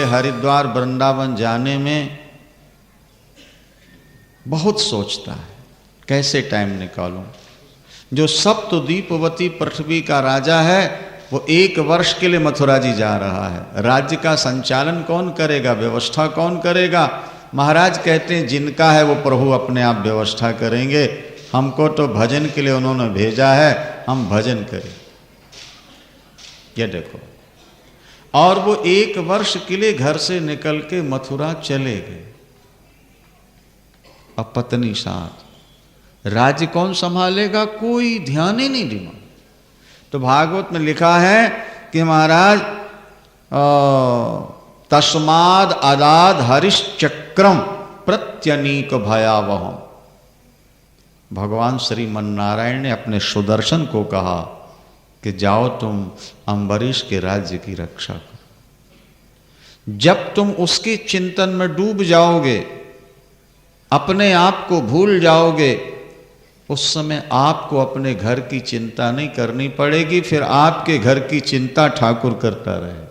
हरिद्वार वृंदावन जाने में बहुत सोचता है कैसे टाइम निकालूं। जो सप्तद्वीपवती पृथ्वी का राजा है वो 1 वर्ष के लिए मथुरा जी जा रहा है। राज्य का संचालन कौन करेगा, व्यवस्था कौन करेगा? महाराज कहते हैं जिनका है वो प्रभु अपने आप व्यवस्था करेंगे, हमको तो भजन के लिए उन्होंने भेजा है, हम भजन करें। ये देखो, और वो 1 वर्ष के लिए घर से निकल के मथुरा चले गए। अब पत्नी साथ, राज्य कौन संभालेगा, कोई ध्यान ही नहीं दिया। तो भागवत में लिखा है कि महाराज तस्माद अदाद हरिश्चक्रम प्रत्यनीक भयावहम। भगवान श्रीमन्नारायण ने अपने सुदर्शन को कहा कि जाओ तुम अम्बरीश के राज्य की रक्षा करो। जब तुम उसके चिंतन में डूब जाओगे, अपने आप को भूल जाओगे, उस समय आपको अपने घर की चिंता नहीं करनी पड़ेगी, फिर आपके घर की चिंता ठाकुर करता रहे।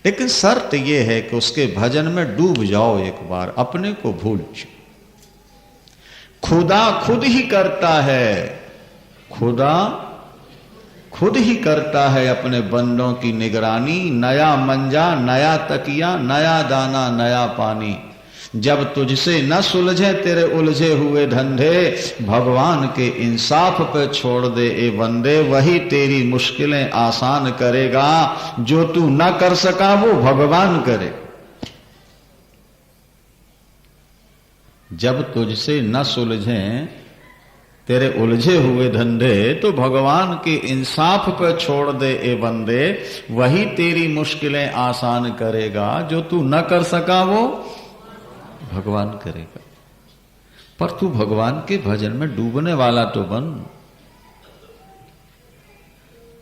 लेकिन शर्त यह है कि उसके भजन में डूब जाओ, एक बार अपने को भूल जाओ। खुदा खुद ही करता है, खुदा खुद ही करता है अपने बंदों की निगरानी। नया मंजा, नया तकिया, नया दाना, नया पानी। जब तुझसे न सुलझे तेरे उलझे हुए धंधे, भगवान के इंसाफ पे छोड़ दे ए बंदे, वही तेरी मुश्किलें आसान करेगा। जो तू न कर सका वो भगवान करे। जब तुझसे न सुलझे तेरे उलझे हुए धंधे, तो भगवान के इंसाफ पे छोड़ दे ए बंदे, वही तेरी मुश्किलें आसान करेगा। जो तू न कर सका वो भगवान करेगा। पर तू भगवान के भजन में डूबने वाला तो बन।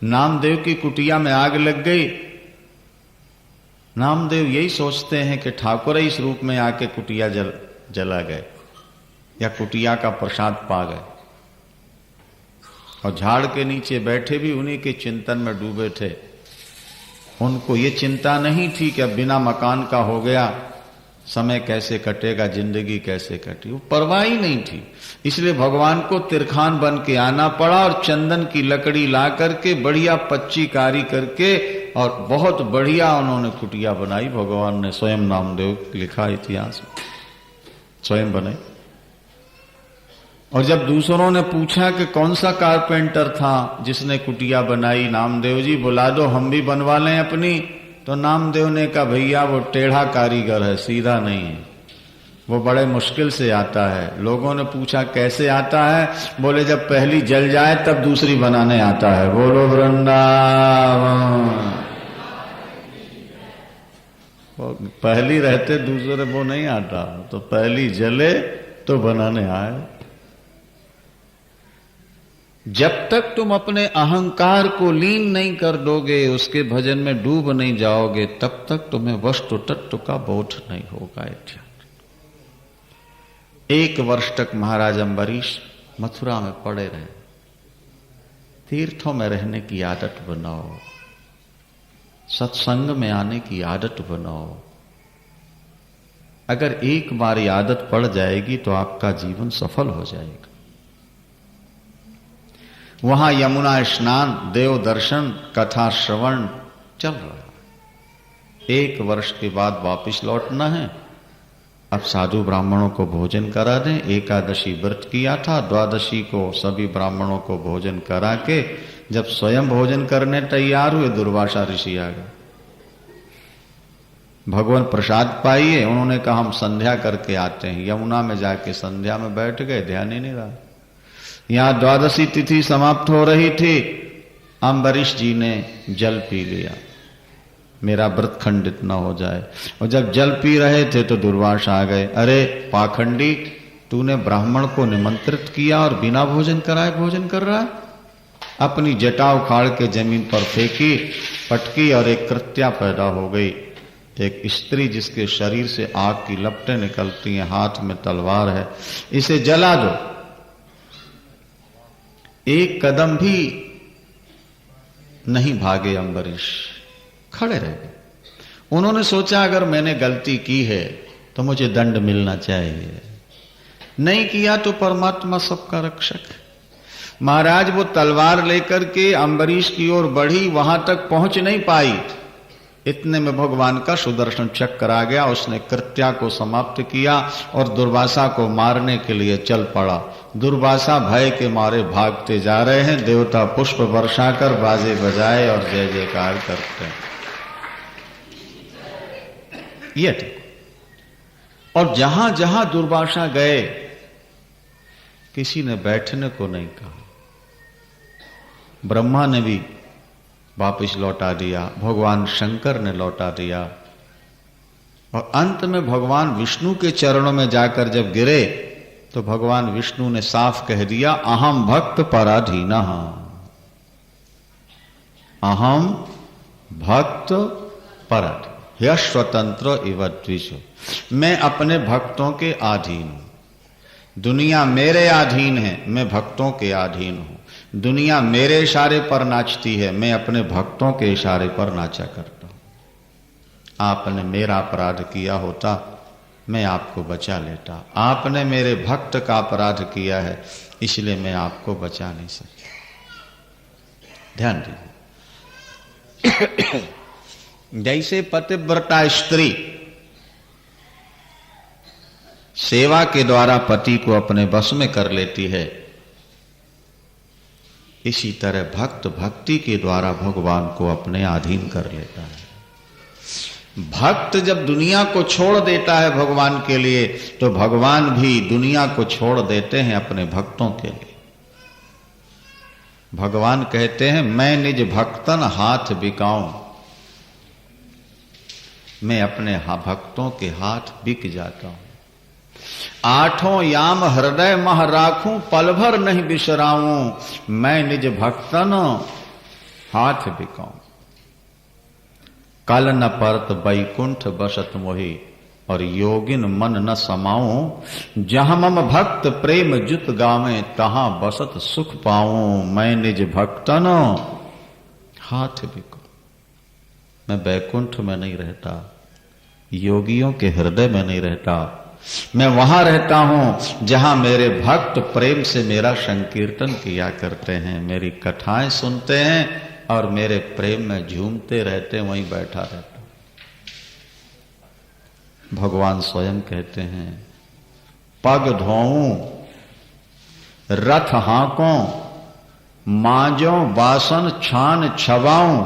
नामदेव की कुटिया में आग लग गई। नामदेव यही सोचते हैं कि ठाकुर इस रूप में आके कुटिया जला गए या कुटिया का प्रसाद पा गए, और झाड़ के नीचे बैठे भी उन्हीं के चिंतन में डूबे थे। उनको ये चिंता नहीं थी कि अब बिना मकान का हो गया, समय कैसे कटेगा, जिंदगी कैसे कटी, वो परवाह ही नहीं थी। इसलिए भगवान को तिरखान बन के आना पड़ा और चंदन की लकड़ी ला करके बढ़िया पच्ची कारी करके और बहुत बढ़िया उन्होंने कुटिया बनाई। भगवान ने स्वयं, नामदेव लिखा इतिहास में, स्वयं बनाई। और जब दूसरों ने पूछा कि कौन सा कारपेंटर था जिसने कुटिया बनाई, नामदेव जी बुला दो हम भी बनवा लें अपनी। तो नामदेव ने कहा भैया वो टेढ़ा कारीगर है, सीधा नहीं है, वो बड़े मुश्किल से आता है। लोगों ने पूछा कैसे आता है, बोले जब पहली जल जाए तब दूसरी बनाने आता है। बोलो वृंदावन। पहली रहते दूसरे वो नहीं आता, तो पहली जले तो बनाने आए। जब तक तुम अपने अहंकार को लीन नहीं कर दोगे, उसके भजन में डूब नहीं जाओगे, तब तक तुम्हें वस्तु तत्व का बोध नहीं होगा। 1 वर्ष तक महाराज अम्बरीश मथुरा में पड़े रहे। तीर्थों में रहने की आदत बनाओ, सत्संग में आने की आदत बनाओ। अगर एक बार ये आदत पड़ जाएगी तो आपका जीवन सफल हो जाएगा। वहां यमुना स्नान, देव दर्शन, कथा श्रवण चल रहा है। 1 वर्ष के बाद वापस लौटना है। अब साधु ब्राह्मणों को भोजन करा दें। एकादशी व्रत किया था, द्वादशी को सभी ब्राह्मणों को भोजन करा के जब स्वयं भोजन करने तैयार हुए, दुर्वासा ऋषि आ गए। भगवान प्रसाद पाइए, उन्होंने कहा हम संध्या करके आते हैं। यमुना में जाके संध्या में बैठ गए, ध्यान ही नहीं रहा। यहां द्वादशी तिथि समाप्त हो रही थी, अम्बरीश जी ने जल पी लिया, मेरा व्रत खंडित न हो जाए। और जब जल पी रहे थे तो दुर्वासा आ गए। अरे पाखंडी, तूने ब्राह्मण को निमंत्रित किया और बिना भोजन कराए भोजन कर रहा है। अपनी जटा उखाड़ के जमीन पर फेंकी, पटकी और एक कृत्या पैदा हो गई। एक स्त्री जिसके शरीर से आग की लपटें निकलती हैं, हाथ में तलवार है, इसे जला दो। एक कदम भी नहीं भागे अम्बरीश, खड़े रह गए। उन्होंने सोचा अगर मैंने गलती की है तो मुझे दंड मिलना चाहिए, नहीं किया तो परमात्मा सबका रक्षक है। महाराज वो तलवार लेकर के अम्बरीश की ओर बढ़ी, वहां तक पहुंच नहीं पाई। इतने में भगवान का सुदर्शन चक्र आ गया, उसने कृत्या को समाप्त किया और दुर्वासा को मारने के लिए चल पड़ा। दुर्वासा भय के मारे भागते जा रहे हैं, देवता पुष्प वर्षा कर बाजे बजाए और जय जयकार करते हैं। ये ठीक। और जहां जहां दुर्वासा गए किसी ने बैठने को नहीं कहा। ब्रह्मा ने भी वापिस लौटा दिया, भगवान शंकर ने लौटा दिया, और अंत में भगवान विष्णु के चरणों में जाकर जब गिरे तो भगवान विष्णु ने साफ कह दिया, अहम भक्त पराधीनः, अहम भक्त पराधीन ह्य स्वतंत्र इव द्विजो, मैं अपने भक्तों के अधीन हूं। दुनिया मेरे अधीन है, मैं भक्तों के अधीन हूं। दुनिया मेरे इशारे पर नाचती है, मैं अपने भक्तों के इशारे पर नाचा करता हूं। आपने मेरा अपराध किया होता, मैं आपको बचा लेता। आपने मेरे भक्त का अपराध किया है, इसलिए मैं आपको बचा नहीं सकता। ध्यान दीजिए। जैसे पतिव्रता स्त्री सेवा के द्वारा पति को अपने बस में कर लेती है, इसी तरह भक्त भक्ति के द्वारा भगवान को अपने अधीन कर लेता है। भक्त जब दुनिया को छोड़ देता है भगवान के लिए, तो भगवान भी दुनिया को छोड़ देते हैं अपने भक्तों के लिए। भगवान कहते हैं, मैं निज भक्तन हाथ बिकाऊं, मैं अपने भक्तों के हाथ बिक जाता हूं। आठों याम हृदय मह राखूं, पल भर नहीं बिसराऊं, मैं निज भक्तन हाथ बिकाऊं। कल न परत बैकुंठ बसत मोहि, और योगिन मन न समाऊं। जहां मम भक्त प्रेम जुत गावें, तहां बसत सुख पाऊं। मैं निज भक्तन हाथ बिकाऊं। मैं बैकुंठ में नहीं रहता, योगियों के हृदय में नहीं रहता, मैं वहां रहता हूं जहां मेरे भक्त प्रेम से मेरा संकीर्तन किया करते हैं, मेरी कथाएं सुनते हैं और मेरे प्रेम में झूमते रहते हैं, वहीं बैठा रहता हूं। भगवान स्वयं कहते हैं, पग धोऊं, रथ हांकों, मांजों बासन छान छबाऊं,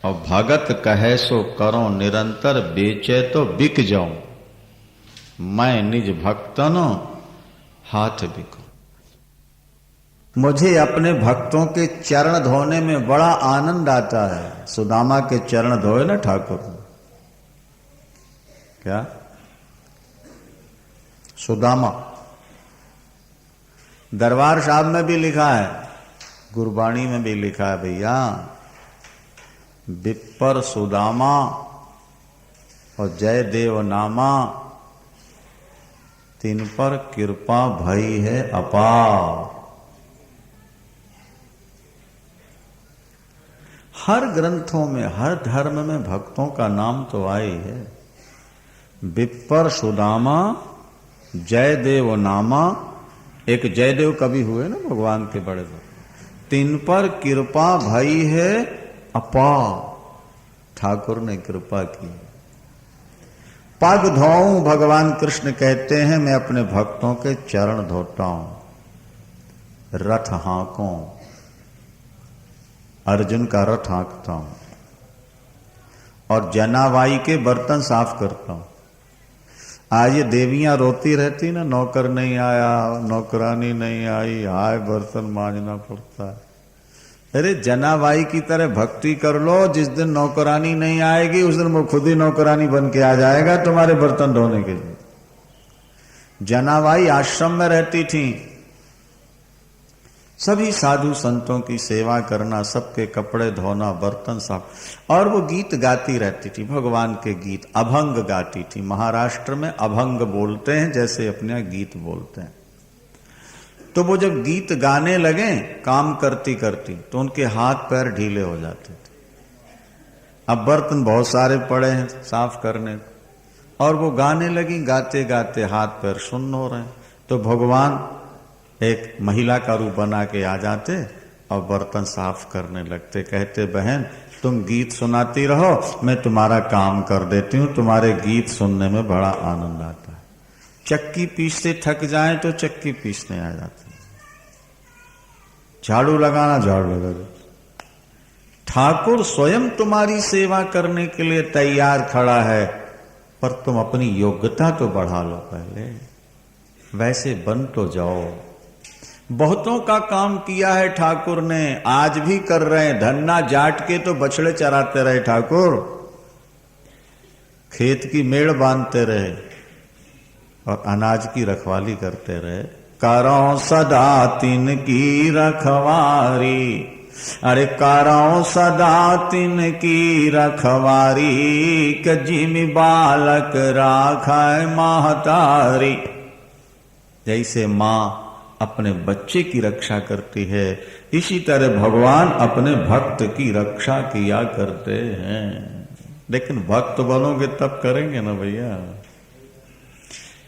और भगत कहे सो करो निरंतर, बेचे तो बिक जाऊं। मैं निज भक्तन हाथ बिकूं। मुझे अपने भक्तों के चरण धोने में बड़ा आनंद आता है। सुदामा के चरण धोए ना ठाकुर, क्या सुदामा दरबार साहब में भी लिखा है, गुरबाणी में भी लिखा है भैया, विप्पर सुदामा और जय देव नामा, तीन पर कृपा भई है अपार। हर ग्रंथों में, हर धर्म में भक्तों का नाम तो आए है। विप्पर सुदामा, जयदेव नामा, एक जयदेव कवि हुए ना भगवान के बड़े भक्त, तीन पर कृपा भई है अपार, ठाकुर ने कृपा की। पग धोऊं, भगवान कृष्ण कहते हैं मैं अपने भक्तों के चरण धोता हूं। रथ हाँकों, अर्जुन का रथ हाँकता हूं, और जनावाई के बर्तन साफ करता हूं। आज ये देवियां रोती रहती ना, नौकर नहीं आया, नौकरानी नहीं आई, हाय बर्तन मांजना पड़ता है। अरे जनाबाई की तरह भक्ति कर लो, जिस दिन नौकरानी नहीं आएगी उस दिन वो खुद ही नौकरानी बन के आ जाएगा तुम्हारे बर्तन धोने के लिए। जनाबाई आश्रम में रहती थी, सभी साधु संतों की सेवा करना, सबके कपड़े धोना, बर्तन साफ, और वो गीत गाती रहती थी, भगवान के गीत, अभंग गाती थी। महाराष्ट्र में अभंग बोलते हैं जैसे अपने गीत बोलते हैं। तो वो जब गीत गाने लगे काम करती करती, तो उनके हाथ पैर ढीले हो जाते थे। अब बर्तन बहुत सारे पड़े हैं साफ करने को, और वो गाने लगी, गाते गाते हाथ पैर सुन्न हो रहे हैं। तो भगवान एक महिला का रूप बना के आ जाते और बर्तन साफ करने लगते। कहते बहन तुम गीत सुनाती रहो, मैं तुम्हारा काम कर देती हूँ, तुम्हारे गीत सुनने में बड़ा आनंद आता है। चक्की पीसते थक जाए तो चक्की पीसने आ जाते, झाड़ू लगाना झाड़ू लगा देते। ठाकुर स्वयं तुम्हारी सेवा करने के लिए तैयार खड़ा है, पर तुम अपनी योग्यता तो बढ़ा लो पहले, वैसे बन तो जाओ। बहुतों का काम किया है ठाकुर ने, आज भी कर रहे हैं। धन्ना जाट के तो बछड़े चराते रहे ठाकुर, खेत की मेड़ बांधते रहे और अनाज की रखवाली करते रहे। करो सदा तिन की रखवारी, अरे करो सदा तिन की रखवारी, के जिमि बालक राखाय महतारी। जैसे मां अपने बच्चे की रक्षा करती है, इसी तरह भगवान अपने भक्त की रक्षा किया करते हैं। लेकिन भक्त बनोगे तब करेंगे ना भैया।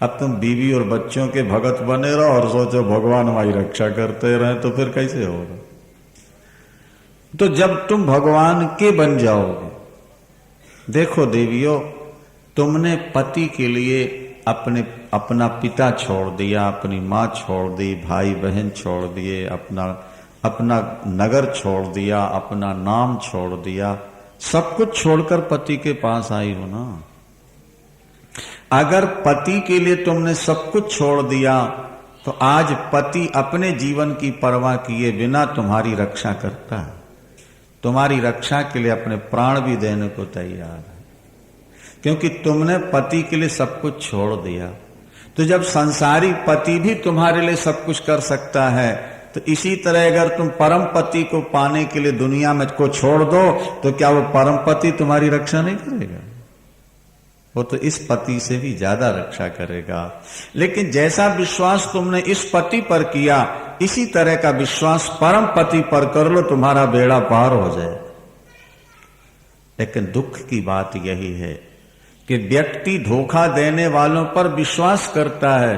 अब तुम बीवी और बच्चों के भगत बने रहो और सोचो भगवान हमारी रक्षा करते रहे, तो फिर कैसे होगा। तो जब तुम भगवान के बन जाओगे, देखो देवियों, तुमने पति के लिए अपना पिता छोड़ दिया, अपनी माँ छोड़ दी, भाई बहन छोड़ दिए, अपना नगर छोड़ दिया, अपना नाम छोड़ दिया, सब कुछ छोड़कर पति के पास आई हो ना। अगर पति के लिए तुमने सब कुछ छोड़ दिया, तो आज पति अपने जीवन की परवाह किए बिना तुम्हारी रक्षा करता है, तुम्हारी रक्षा के लिए अपने प्राण भी देने को तैयार है, क्योंकि तुमने पति के लिए सब कुछ छोड़ दिया। तो जब संसारी पति भी तुम्हारे लिए सब कुछ कर सकता है, तो इसी तरह अगर तुम परम पति को पाने के लिए दुनिया में को छोड़ दो, तो क्या वो परम पति तुम्हारी रक्षा नहीं करेगा? वो तो इस पति से भी ज्यादा रक्षा करेगा। लेकिन जैसा विश्वास तुमने इस पति पर किया, इसी तरह का विश्वास परम पति पर कर लो, तुम्हारा बेड़ा पार हो जाए। लेकिन दुख की बात यही है कि व्यक्ति धोखा देने वालों पर विश्वास करता है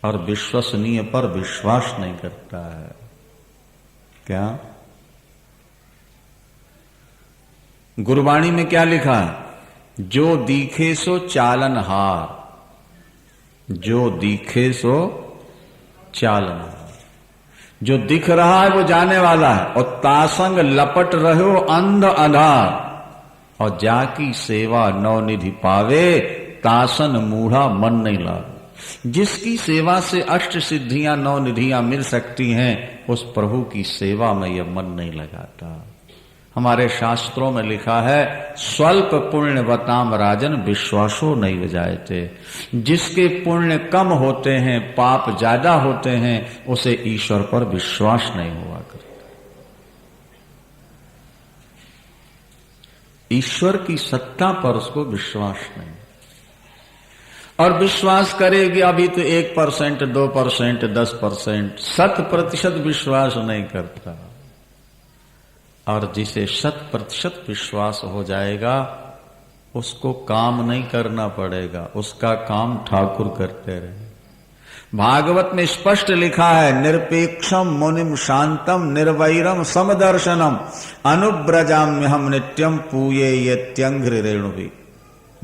और विश्वसनीय पर विश्वास नहीं करता है। क्या गुरबाणी में क्या लिखा है? जो दिखे सो चालनहार, जो दिखे सो चालनहार। जो दिख रहा है वो जाने वाला है, और तासंग लपट रहो अंध अंधार, और जाकी सेवा नवनिधि पावे, तासन मूढ़ा मन नहीं लावे। जिसकी सेवा से अष्ट सिद्धियां नौ निधियां मिल सकती हैं, उस प्रभु की सेवा में यह मन नहीं लगाता। हमारे शास्त्रों में लिखा है, स्वल्प पुण्य बताम राजन विश्वासो नहीं बजायते। जिसके पुण्य कम होते हैं, पाप ज्यादा होते हैं, उसे ईश्वर पर विश्वास नहीं हुआ करता। ईश्वर की सत्ता पर उसको विश्वास नहीं, और विश्वास करेगी अभी तो 1%, 2%, 10%, 100% विश्वास नहीं करता। और जिसे 100% विश्वास हो जाएगा, उसको काम नहीं करना पड़ेगा, उसका काम ठाकुर करते रहे। भागवत में स्पष्ट लिखा है, निरपेक्षम मुनिम शांतम निर्वैरम समदर्शनम अनुब्रजाम्यहम नित्यम पूये यत्यंघ्रि रेणुभि।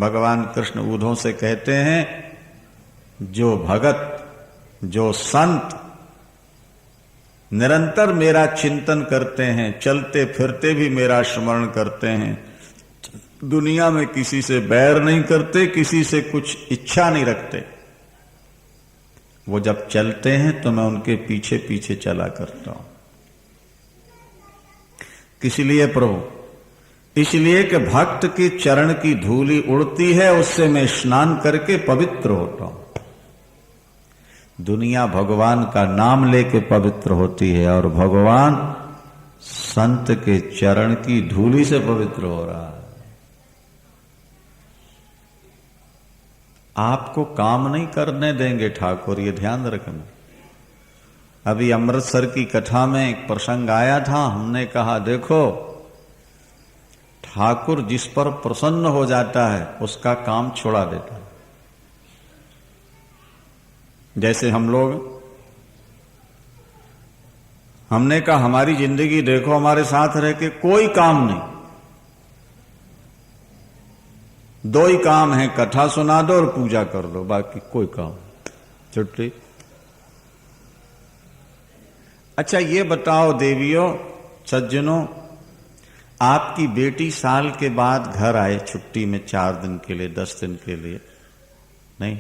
भगवान कृष्ण उद्धव से कहते हैं, जो भगत, जो संत निरंतर मेरा चिंतन करते हैं, चलते फिरते भी मेरा स्मरण करते हैं, दुनिया में किसी से बैर नहीं करते, किसी से कुछ इच्छा नहीं रखते, वो जब चलते हैं तो मैं उनके पीछे पीछे चला करता हूं। किस लिए प्रभु? इसलिए कि भक्त की चरण की धूली उड़ती है, उससे मैं स्नान करके पवित्र होता हूं। दुनिया भगवान का नाम लेके पवित्र होती है, और भगवान संत के चरण की धूली से पवित्र हो रहा है। आपको काम नहीं करने देंगे ठाकुर, ये ध्यान रखना। अभी अमृतसर की कथा में एक प्रसंग आया था, हमने कहा देखो ठाकुर जिस पर प्रसन्न हो जाता है उसका काम छोड़ा देता है। जैसे हम लोग, हमने कहा हमारी जिंदगी देखो, हमारे साथ रह के कोई काम नहीं, दो ही काम है, कथा सुना दो और पूजा कर दो, बाकी कोई काम छुट्टी। अच्छा ये बताओ देवियों सज्जनों, आपकी बेटी साल के बाद घर आए छुट्टी में 4 दिन के लिए, 10 दिन के लिए, नहीं,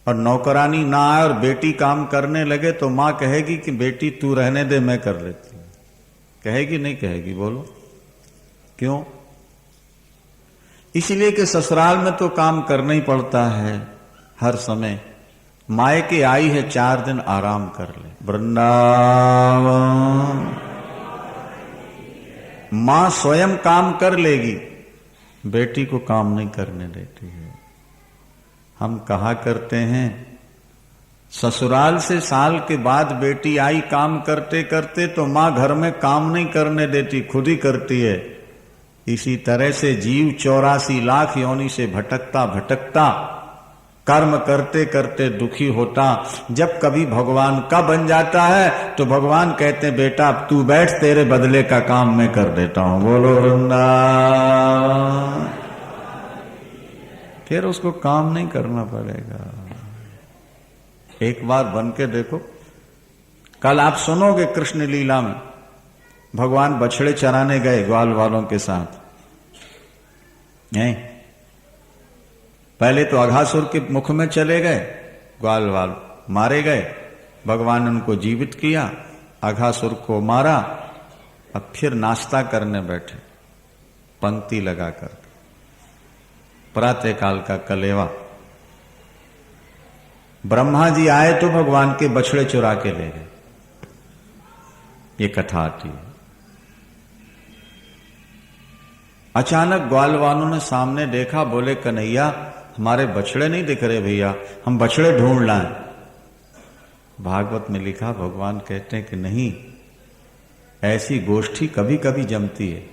और नौकरानी ना आए और बेटी काम करने लगे तो मां कहेगी कि बेटी तू रहने दे, मैं कर लेती हूं। कहेगी नहीं कहेगी? बोलो क्यों? इसलिए कि ससुराल में तो काम करना ही पड़ता है हर समय। मायके आई है 4 दिन आराम कर ले। वृंदावन मां स्वयं काम कर लेगी, बेटी को काम नहीं करने देती है। हम कहा करते हैं ससुराल से साल के बाद बेटी आई काम करते करते तो मां घर में काम नहीं करने देती, खुद ही करती है। इसी तरह से जीव 84 लाख योनि से भटकता भटकता कर्म करते करते दुखी होता, जब कभी भगवान का बन जाता है तो भगवान कहते हैं बेटा अब तू बैठ, तेरे बदले का काम मैं कर देता हूं। बोलो वृंदावन। फिर उसको काम नहीं करना पड़ेगा। एक बार बन के देखो, कल आप सुनोगे कृष्ण लीला में भगवान बछड़े चराने गए ग्वाल वालों के साथ। नहीं, पहले तो अघासुर के मुख में चले गए, ग्वाल वाल मारे गए, भगवान ने उनको जीवित किया, अघासुर को मारा। अब फिर नाश्ता करने बैठे पंक्ति लगाकर, प्रातःकाल का कलेवा। ब्रह्मा जी आए तो भगवान के बछड़े चुरा के ले गए। ये कथा आती है। अचानक ग्वाल वालों ने सामने देखा, बोले कन्हैया हमारे बछड़े नहीं दिख रहे भैया, हम बछड़े ढूंढ लाएं। भागवत में लिखा, भगवान कहते हैं कि नहीं, ऐसी गोष्ठी कभी कभी जमती है।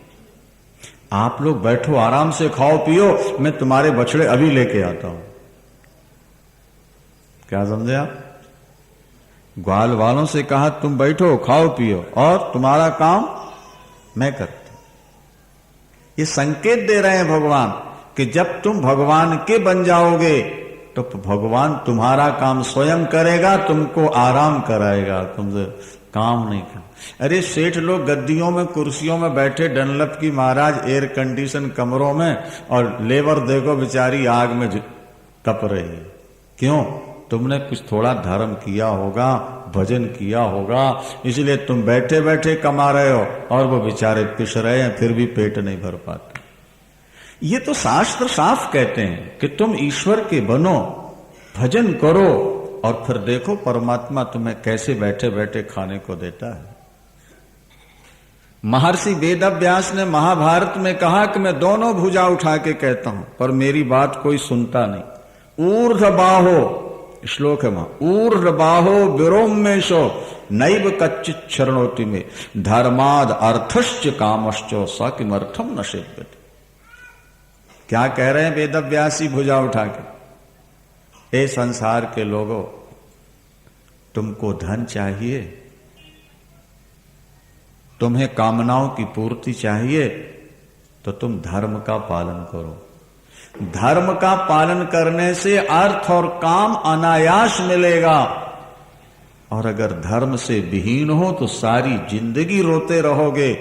आप लोग बैठो आराम से, खाओ पियो, मैं तुम्हारे बछड़े अभी लेके आता हूं। क्या समझे आप? ग्वाल वालों से कहा तुम बैठो खाओ पियो और तुम्हारा काम मैं करता हूं। ये संकेत दे रहे हैं भगवान कि जब तुम भगवान के बन जाओगे तो भगवान तुम्हारा काम स्वयं करेगा, तुमको आराम कराएगा, तुमसे काम नहीं कर। अरे सेठ लोग गद्दियों में कुर्सियों में बैठे डनलप की महाराज एयर कंडीशन कमरों में, और लेबर देखो बेचारी आग में तप रही है। क्यों? तुमने कुछ थोड़ा धर्म किया होगा, भजन किया होगा, इसलिए तुम बैठे बैठे कमा रहे हो और वो बेचारे पिस रहे हैं, फिर भी पेट नहीं भर पाते। ये तो शास्त्र साफ कहते हैं कि तुम ईश्वर के बनो, भजन करो, और फिर देखो परमात्मा तुम्हें कैसे बैठे बैठे खाने को देता है। महर्षि वेदव्यास ने महाभारत में कहा कि मैं दोनों भुजा उठा के कहता हूं, पर मेरी बात कोई सुनता नहीं। ऊर्ध्वबाहो श्लोक है वहां, ऊर्ध्वबाहो विरोमेशो नैव कच्चित् शरणोति में धर्माद अर्थश्च कामश्च स किमर्थम न सेव्यते। क्या कह रहे हैं वेदव्यासी भुजा उठा के? ए संसार के लोगों, तुमको धन चाहिए, तुम्हें कामनाओं की पूर्ति चाहिए, तो तुम धर्म का पालन करो। धर्म का पालन करने से अर्थ और काम अनायास मिलेगा, और अगर धर्म से विहीन हो तो सारी जिंदगी रोते रहोगे,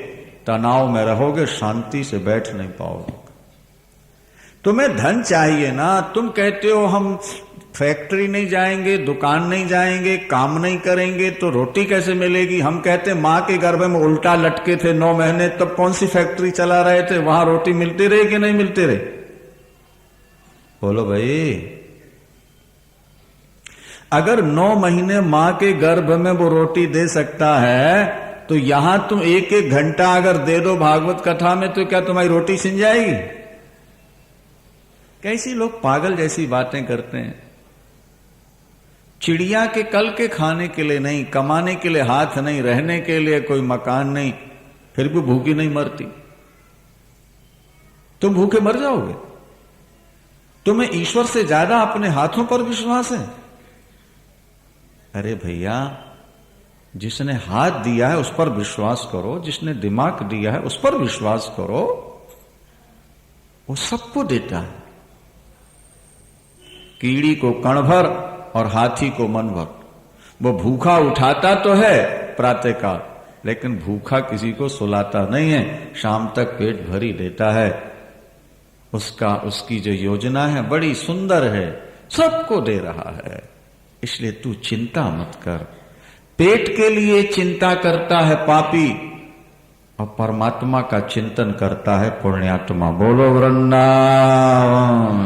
तनाव में रहोगे, शांति से बैठ नहीं पाओगे। तुम्हें धन चाहिए ना, तुम कहते हो हम फैक्ट्री नहीं जाएंगे, दुकान नहीं जाएंगे, काम नहीं करेंगे तो रोटी कैसे मिलेगी। हम कहते मां के गर्भ में उल्टा लटके थे 9 महीने, तब कौन सी फैक्ट्री चला रहे थे, वहां रोटी मिलती रही कि नहीं मिलती रही? बोलो भाई। अगर 9 महीने मां के गर्भ में वो रोटी दे सकता है, तो यहां तुम 1-1 घंटा अगर दे दो भागवत कथा में, तो क्या तुम्हारी रोटी छिन जाएगी? कैसी लोग पागल जैसी बातें करते हैं। चिड़िया के कल के खाने के लिए नहीं, कमाने के लिए हाथ नहीं, रहने के लिए कोई मकान नहीं, फिर भी भूखी नहीं मरती। तुम भूखे मर जाओगे? तुम्हें ईश्वर से ज्यादा अपने हाथों पर विश्वास है? अरे भैया, जिसने हाथ दिया है उस पर विश्वास करो, जिसने दिमाग दिया है उस पर विश्वास करो। वो सबको देता है, कीड़ी को कण भर और हाथी को मन भर। वो भूखा उठाता तो है प्रातःकाल, लेकिन भूखा किसी को सुलाता नहीं है, शाम तक पेट भरी देता है। उसकी जो योजना है बड़ी सुंदर है, सबको दे रहा है। इसलिए तू चिंता मत कर। पेट के लिए चिंता करता है पापी, और परमात्मा का चिंतन करता है पुण्यात्मा। बोलो वृंदावन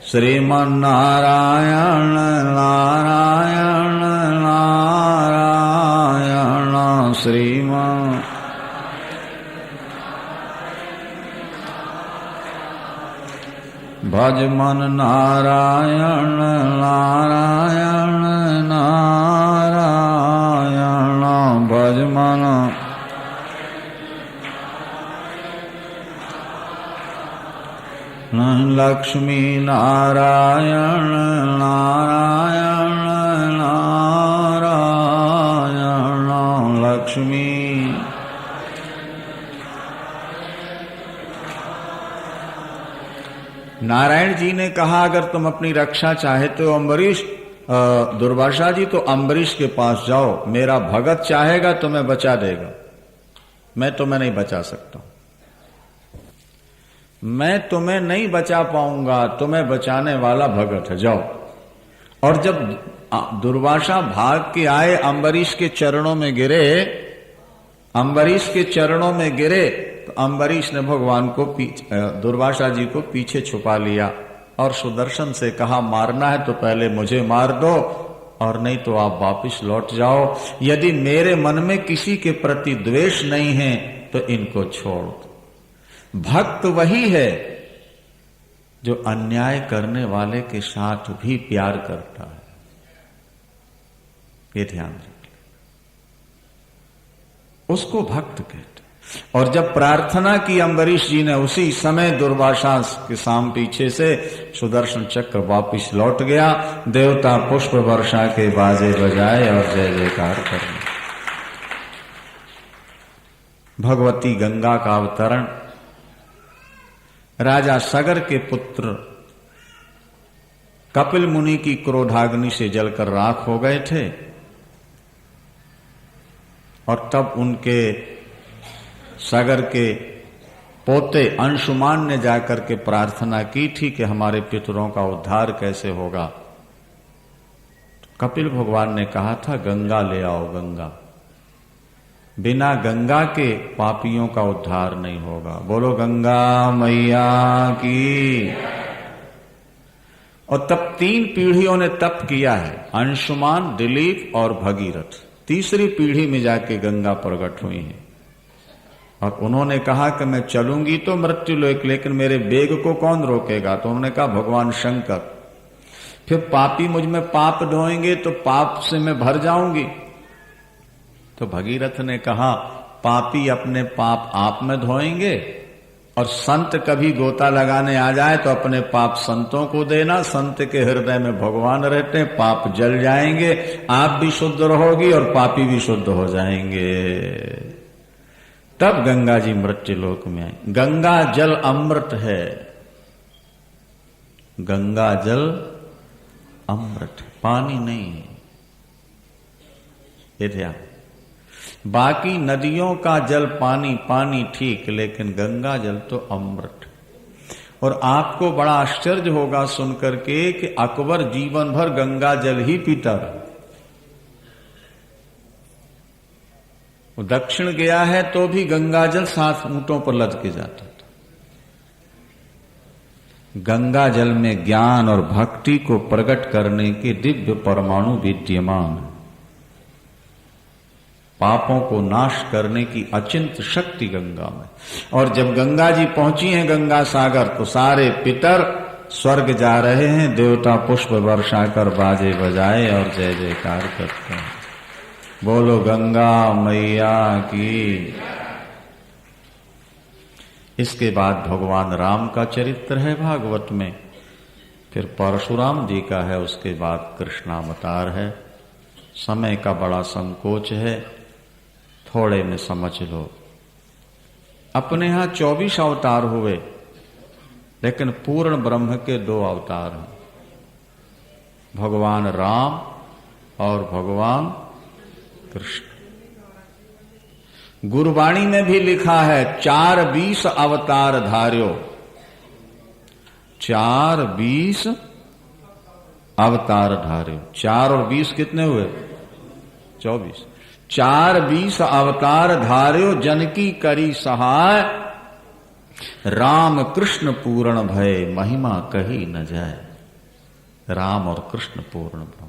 श्रीमन नारायण नारायण नारायण श्रीमन। भज मन नारायण नारायण नारायण भज मन। लक्ष्मी नारायण नारायण नारायण लक्ष्मी। नारायण जी ने कहा, अगर तुम अपनी रक्षा चाहते हो अम्बरीश, दुर्वासा जी, तो अम्बरीश के पास जाओ। मेरा भगत चाहेगा तुम्हें बचा देगा, मैं तुम्हें नहीं बचा सकता। मैं तुम्हें नहीं बचा पाऊंगा, तुम्हें बचाने वाला भगत है, जाओ। और जब दुर्वासा भाग के आए, अम्बरीश के चरणों में गिरे, अम्बरीश के चरणों में गिरे, तो अम्बरीश ने भगवान को दुर्वासा जी को पीछे छुपा लिया और सुदर्शन से कहा, मारना है तो पहले मुझे मार दो, और नहीं तो आप वापिस लौट जाओ। यदि मेरे मन में किसी के प्रति द्वेष नहीं है तो इनको छोड़ दो। भक्त वही है जो अन्याय करने वाले के साथ भी प्यार करता है, ये ध्यान रखिए, उसको भक्त कहते। और जब प्रार्थना की अम्बरीश जी ने, उसी समय दुर्वासा के साम पीछे से सुदर्शन चक्र वापिस लौट गया। देवता पुष्प वर्षा के बाजे बजाए और जय जयकार करने। भगवती गंगा का अवतरण। राजा सगर के पुत्र कपिल मुनि की क्रोधाग्नि से जलकर राख हो गए थे, और तब उनके सगर के पोते अंशुमान ने जाकर के प्रार्थना की थी कि हमारे पितरों का उद्धार कैसे होगा। तो कपिल भगवान ने कहा था, गंगा ले आओ, गंगा। बिना गंगा के पापियों का उद्धार नहीं होगा। बोलो गंगा मैया की। और तब 3 पीढ़ियों ने तप किया है, अंशुमान, दिलीप और भगीरथ। तीसरी पीढ़ी में जाके गंगा प्रकट हुई है, और उन्होंने कहा कि मैं चलूंगी तो मृत्युलोक, लेकिन मेरे वेग को कौन रोकेगा? तो उन्होंने कहा भगवान शंकर। फिर पापी मुझ में पाप ढोएंगे तो पाप से मैं भर जाऊंगी। तो भगीरथ ने कहा, पापी अपने पाप आप में धोएंगे, और संत कभी गोता लगाने आ जाए तो अपने पाप संतों को देना। संत के हृदय में भगवान रहते हैं, पाप जल जाएंगे, आप भी शुद्ध रहोगी और पापी भी शुद्ध हो जाएंगे। तब गंगा जी मृत्युलोक में आई। गंगा जल अमृत है, गंगा जल अमृत, पानी नहीं है, ये ध्यान। बाकी नदियों का जल पानी पानी ठीक, लेकिन गंगा जल तो अमृत। और आपको बड़ा आश्चर्य होगा सुनकर के कि अकबर जीवन भर गंगा जल ही पीता रहा। वो दक्षिण गया है तो भी गंगा जल 7 ऊंटों पर लद के जाता था। गंगा जल में ज्ञान और भक्ति को प्रकट करने के दिव्य परमाणु विद्यमान है। पापों को नाश करने की अचिंत शक्ति गंगा में। और जब गंगा जी पहुंची हैं गंगा सागर, तो सारे पितर स्वर्ग जा रहे हैं, देवता पुष्प वर्षा कर बाजे बजाए और जय जयकार करते हैं। बोलो गंगा मैया की। इसके बाद भगवान राम का चरित्र है भागवत में, फिर परशुराम जी का है, उसके बाद कृष्णावतार है। समय का बड़ा संकोच है, थोड़े में समझ लो। अपने यहां 24 अवतार हुए, लेकिन पूर्ण ब्रह्म के 2 अवतार हैं, भगवान राम और भगवान कृष्ण। गुरबाणी में भी लिखा है 4-20 अवतार धार्यो। 4-20 अवतार धार्यो। 4 और 20 कितने हुए? 24। 4-20 अवतार धार्यो जनकी करी सहाय, राम कृष्ण पूर्ण भय महिमा कही न जाए। राम और कृष्ण पूर्ण ब्रह्म,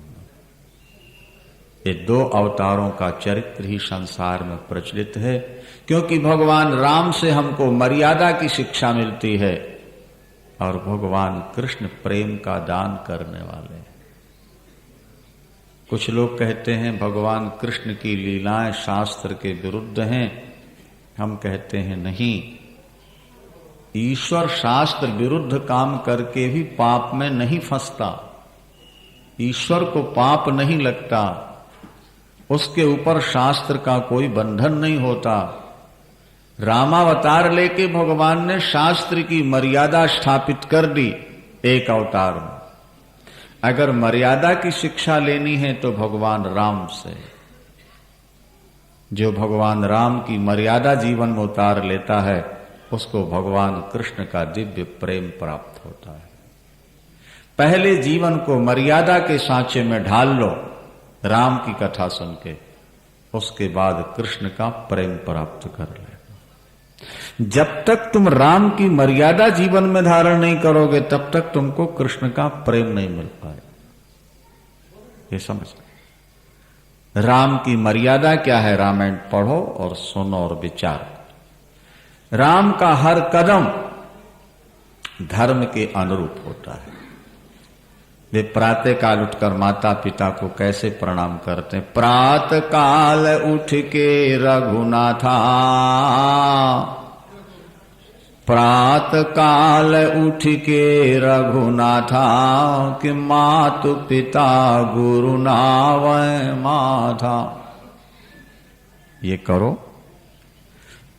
ये 2 अवतारों का चरित्र ही संसार में प्रचलित है, क्योंकि भगवान राम से हमको मर्यादा की शिक्षा मिलती है और भगवान कृष्ण प्रेम का दान करने वाले हैं। कुछ लोग कहते हैं भगवान कृष्ण की लीलाएं शास्त्र के विरुद्ध हैं। हम कहते हैं नहीं, ईश्वर शास्त्र विरुद्ध काम करके भी पाप में नहीं फंसता। ईश्वर को पाप नहीं लगता, उसके ऊपर शास्त्र का कोई बंधन नहीं होता। रामावतार लेके भगवान ने शास्त्र की मर्यादा स्थापित कर दी एक अवतार में। अगर मर्यादा की शिक्षा लेनी है तो भगवान राम से। जो भगवान राम की मर्यादा जीवन में उतार लेता है, उसको भगवान कृष्ण का दिव्य प्रेम प्राप्त होता है। पहले जीवन को मर्यादा के सांचे में ढाल लो राम की कथा सुन के, उसके बाद कृष्ण का प्रेम प्राप्त कर ले। जब तक तुम राम की मर्यादा जीवन में धारण नहीं करोगे, तब तक तुमको कृष्ण का प्रेम नहीं मिल पाए। ये समझ, राम की मर्यादा क्या है? रामायण पढ़ो और सुनो और विचार। राम का हर कदम धर्म के अनुरूप होता है। वे प्रातः काल उठकर माता पिता को कैसे प्रणाम करते हैं? प्रातः काल उठ के रघुनाथा, प्रातः काल उठ के रघुनाथा, कि मातु पिता गुरु नावै माथा। ये करो,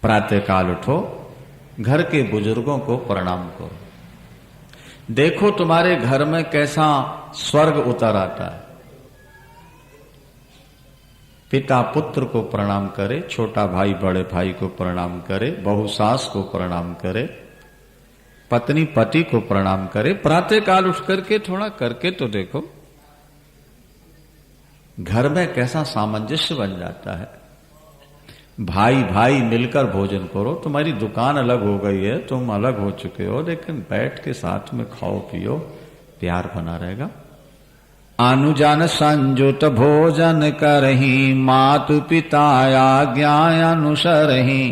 प्रातः काल उठो, घर के बुजुर्गों को प्रणाम करो। देखो तुम्हारे घर में कैसा स्वर्ग उतर आता है। पिता पुत्र को प्रणाम करे, छोटा भाई बड़े भाई को प्रणाम करे, बहू सास को प्रणाम करे, पत्नी पति को प्रणाम करे। प्रातः काल उठ करके थोड़ा करके तो देखो, घर में कैसा सामंजस्य बन जाता है। भाई भाई मिलकर भोजन करो। तुम्हारी दुकान अलग हो गई है, तुम अलग हो चुके हो, लेकिन बैठ के साथ में खाओ पियो, प्यार बना रहेगा। अनुजन संजुत भोजन करही, मातु पिता आज्ञा अनुसरही।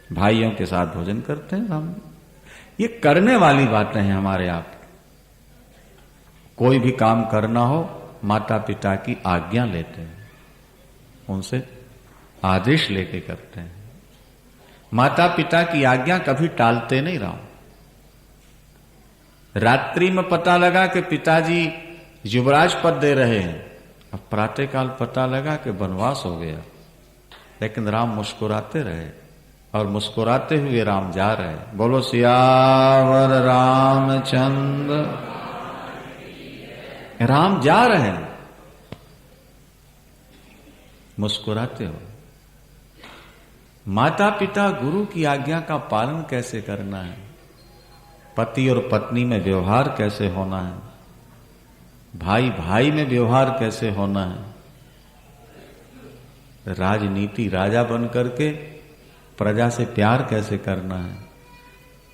भाइयों के साथ भोजन करते हैं हम। ये करने वाली बातें हैं हमारे आप। कोई भी काम करना हो, माता पिता की आज्ञा लेते हैं, उनसे आदेश लेके करते हैं। माता पिता की आज्ञा कभी टालते नहीं रहो। रात्रि में पता लगा कि पिताजी युवराज पद दे रहे हैं, अब प्रातःकाल पता लगा कि वनवास हो गया, लेकिन राम मुस्कुराते रहे और मुस्कुराते हुए राम जा रहे। बोलो सियावर रामचंद्र। राम जा रहे हैं, मुस्कुराते हो। माता पिता गुरु की आज्ञा का पालन कैसे करना है, पति और पत्नी में व्यवहार कैसे होना है, भाई भाई में व्यवहार कैसे होना है, राजनीति राजा बन करके प्रजा से प्यार कैसे करना है,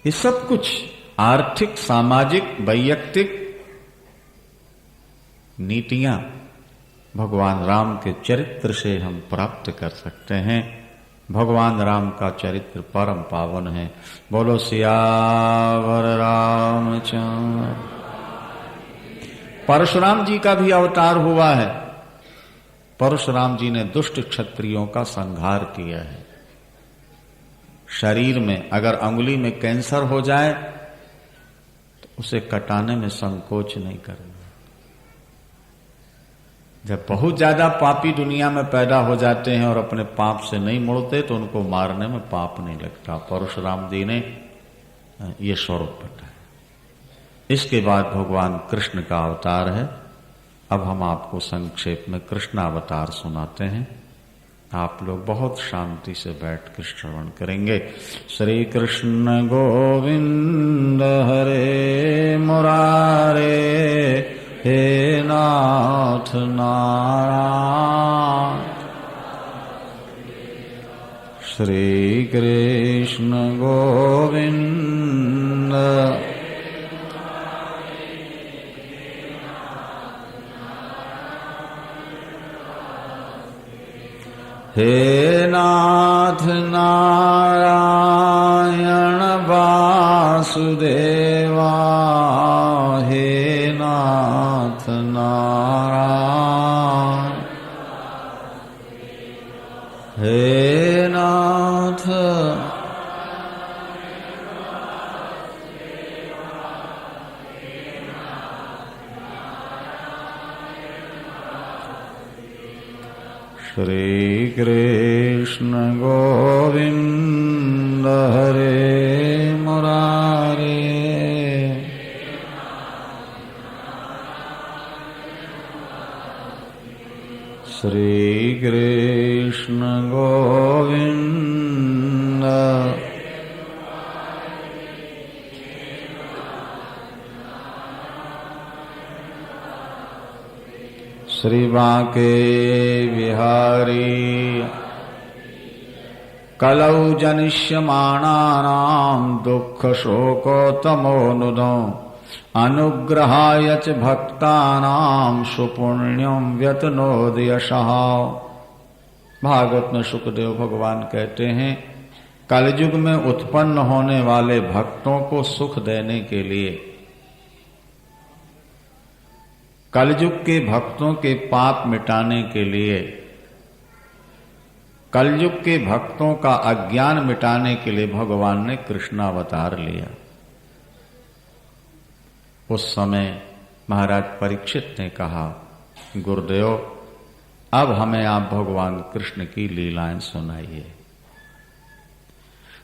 ये सब कुछ आर्थिक सामाजिक वैयक्तिक नीतियां भगवान राम के चरित्र से हम प्राप्त कर सकते हैं। भगवान राम का चरित्र परम पावन है। बोलो सियावर रामचंद्र। परशुराम जी का भी अवतार हुआ है। परशुराम जी ने दुष्ट क्षत्रियों का संहार किया है। शरीर में अगर अंगुली में कैंसर हो जाए तो उसे कटाने में संकोच नहीं करना। जब बहुत ज्यादा पापी दुनिया में पैदा हो जाते हैं और अपने पाप से नहीं मुड़ते तो उनको मारने में पाप नहीं लगता। परशुराम जी ने ये स्वरूप बताया। इसके बाद भगवान कृष्ण का अवतार है। अब हम आपको संक्षेप में कृष्ण अवतार सुनाते हैं। आप लोग बहुत शांति से बैठ कर श्रवण करेंगे। श्री कृष्ण गोविंद हरे मुरारे, हे नाथ नारायण। श्री कृष्ण गोविंद हे नाथ नारायण वासुदेवा, हे नाथ नारायण, हे नाथ श्री कृष्ण गोविंद हरे मुरारे, श्री कृष्ण गोविंद श्री बांके बिहारी कलौ जनिष्यमाणानां दुःख शोकोतमोनुदो अनुग्रहाय च भक्तानां सुपुण्यं व्यतनोदयशः। भागवत में शुकदेव भगवान कहते हैं, कलयुग में उत्पन्न होने वाले भक्तों को सुख देने के लिए, कलयुग के भक्तों के पाप मिटाने के लिए, कलयुग के भक्तों का अज्ञान मिटाने के लिए भगवान ने कृष्णावतार लिया। उस समय महाराज परीक्षित ने कहा, गुरुदेव अब हमें आप भगवान कृष्ण की लीलाएं सुनाइए।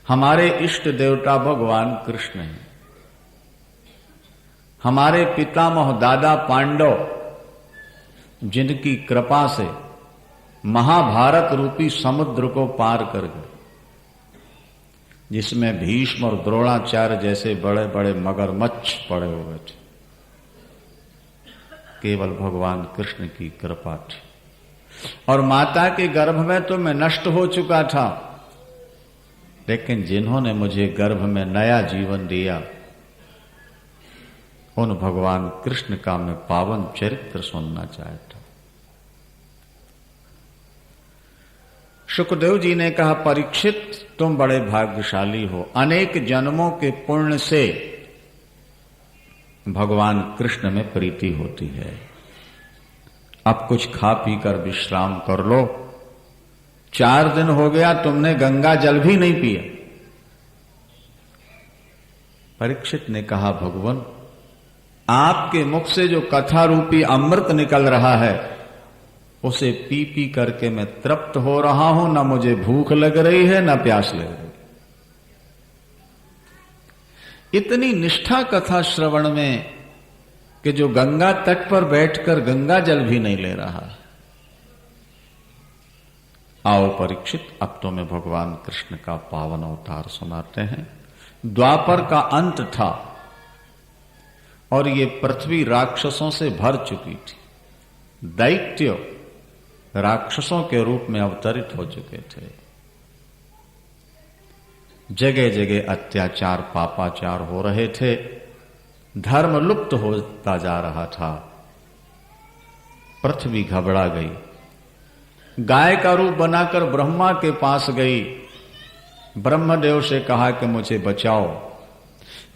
हमारे इष्ट देवता भगवान कृष्ण हैं। हमारे पितामह दादा पांडव जिनकी कृपा से महाभारत रूपी समुद्र को पार कर गए, जिसमें भीष्म और द्रोणाचार्य जैसे बड़े बड़े मगरमच्छ पड़े हुए थे, केवल भगवान कृष्ण की कृपा थी। और माता के गर्भ में तो मैं नष्ट हो चुका था, लेकिन जिन्होंने मुझे गर्भ में नया जीवन दिया, उन भगवान कृष्ण का मैं पावन चरित्र सुनना चाहता हूं। शुकदेव जी ने कहा, परीक्षित तुम बड़े भाग्यशाली हो। अनेक जन्मों के पुण्य से भगवान कृष्ण में प्रीति होती है। अब कुछ खा पी कर विश्राम कर लो। 4 दिन हो गया तुमने गंगा जल भी नहीं पिया। परीक्षित ने कहा, भगवान आपके मुख से जो कथा रूपी अमृत निकल रहा है, उसे पी पी करके मैं तृप्त हो रहा हूं। न मुझे भूख लग रही है, न प्यास लग रही। इतनी निष्ठा कथा श्रवण में कि जो गंगा तट पर बैठकर गंगा जल भी नहीं ले रहा। आओ परीक्षित, अब तो मैं भगवान कृष्ण का पावन अवतार सुनाते हैं। द्वापर का अंत था और ये पृथ्वी राक्षसों से भर चुकी थी। दैत्य राक्षसों के रूप में अवतरित हो चुके थे। जगह जगह अत्याचार पापाचार हो रहे थे। धर्म लुप्त होता जा रहा था। पृथ्वी घबरा गई। गाय का रूप बनाकर ब्रह्मा के पास गई। ब्रह्मदेव से कहा कि मुझे बचाओ,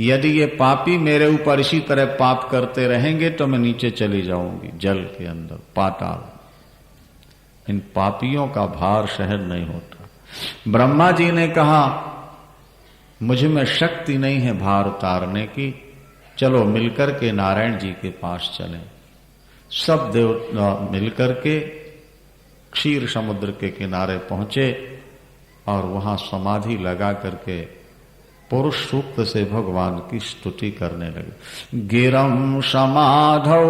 यदि ये पापी मेरे ऊपर इसी तरह पाप करते रहेंगे तो मैं नीचे चली जाऊंगी, जल के अंदर, पाताल। इन पापियों का भार सहन नहीं होता। ब्रह्मा जी ने कहा मुझ में शक्ति नहीं है भार उतारने की, चलो मिलकर के नारायण जी के पास चलें। सब देव मिलकर के क्षीर समुद्र के किनारे पहुंचे और वहां समाधि लगा करके पुरुष सूक्त से भगवान की स्तुति करने लगे। गिरम समाधौ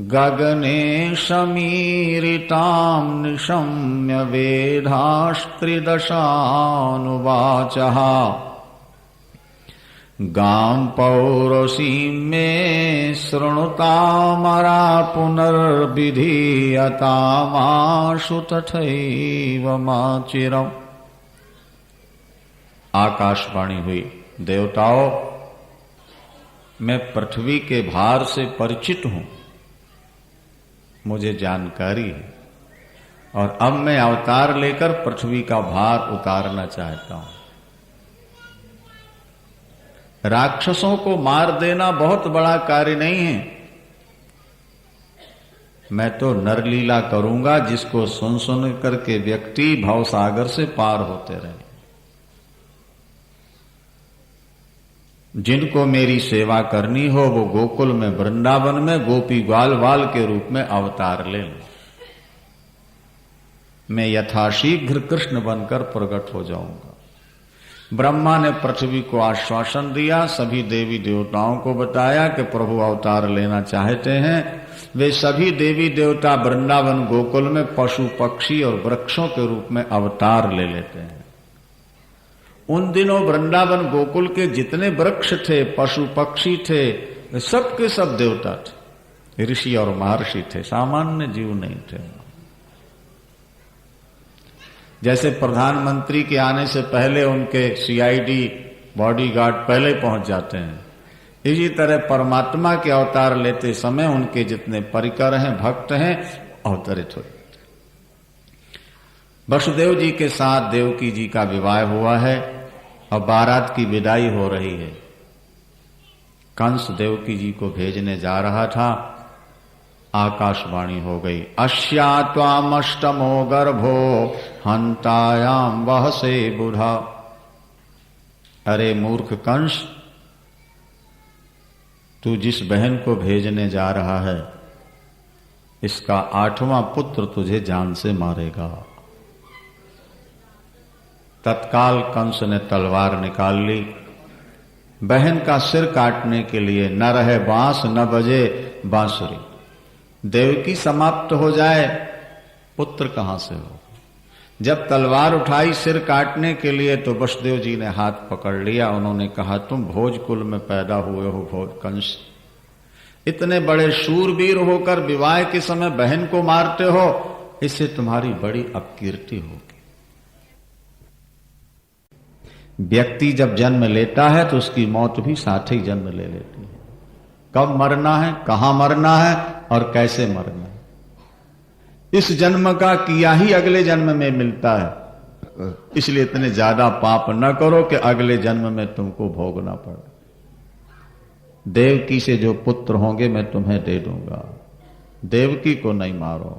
गगने समीरितां निशम्य वेदास्त्रिदशानुवाचः गां पौरसीं मे शृणुतामरा पुनर्विधीयतामाशु तथैव माचिरम्। आकाशवाणी हुई, देवताओं मैं पृथ्वी के भार से परिचित हूं, मुझे जानकारी है और अब मैं अवतार लेकर पृथ्वी का भार उतारना चाहता हूं। राक्षसों को मार देना बहुत बड़ा कार्य नहीं है, मैं तो नरलीला करूंगा जिसको सुन सुन करके व्यक्ति भवसागर से पार होते रहे। जिनको मेरी सेवा करनी हो वो गोकुल में वृंदावन में गोपी ग्वाल वाल के रूप में अवतार ले लें, मैं यथाशीघ्र कृष्ण बनकर प्रकट हो जाऊंगा। ब्रह्मा ने पृथ्वी को आश्वासन दिया, सभी देवी देवताओं को बताया कि प्रभु अवतार लेना चाहते हैं। वे सभी देवी देवता वृंदावन गोकुल में पशु पक्षी और वृक्षों के रूप में अवतार ले लेते हैं। उन दिनों वृंदावन गोकुल के जितने वृक्ष थे, पशु पक्षी थे, सब के सब देवता थे, ऋषि और महर्षि थे, सामान्य जीव नहीं थे। जैसे प्रधानमंत्री के आने से पहले उनके सीआईडी बॉडीगार्ड पहले पहुंच जाते हैं, इसी तरह परमात्मा के अवतार लेते समय उनके जितने परिकर हैं, भक्त हैं, अवतरित हुए। वसुदेव जी के साथ देवकी जी का विवाह हुआ है और बारात की विदाई हो रही है। कंस देवकी जी को भेजने जा रहा था, आकाशवाणी हो गई, अस्या त्वामष्टमो गर्भो हंतायाम वहसे बुधा। अरे मूर्ख कंस, तू जिस बहन को भेजने जा रहा है इसका 8वां पुत्र तुझे जान से मारेगा। तत्काल कंस ने तलवार निकाल ली, बहन का सिर काटने के लिए। न रहे बांस न बजे बांसुरी, देवकी समाप्त हो जाए पुत्र कहां से हो। जब तलवार उठाई सिर काटने के लिए तो वसुदेव जी ने हाथ पकड़ लिया। उन्होंने कहा तुम भोज कुल में पैदा हुए हो भोज कंस, इतने बड़े शूरवीर होकर विवाह के समय बहन को मारते हो, इससे तुम्हारी बड़ी अपकीर्ति होगी। व्यक्ति जब जन्म लेता है तो उसकी मौत भी साथ ही जन्म ले लेती है। कब मरना है, कहां मरना है और कैसे मरना है, इस जन्म का किया ही अगले जन्म में मिलता है। इसलिए इतने ज्यादा पाप न करो कि अगले जन्म में तुमको भोगना पड़े। देवकी से जो पुत्र होंगे मैं तुम्हें दे दूंगा, देवकी को नहीं मारो।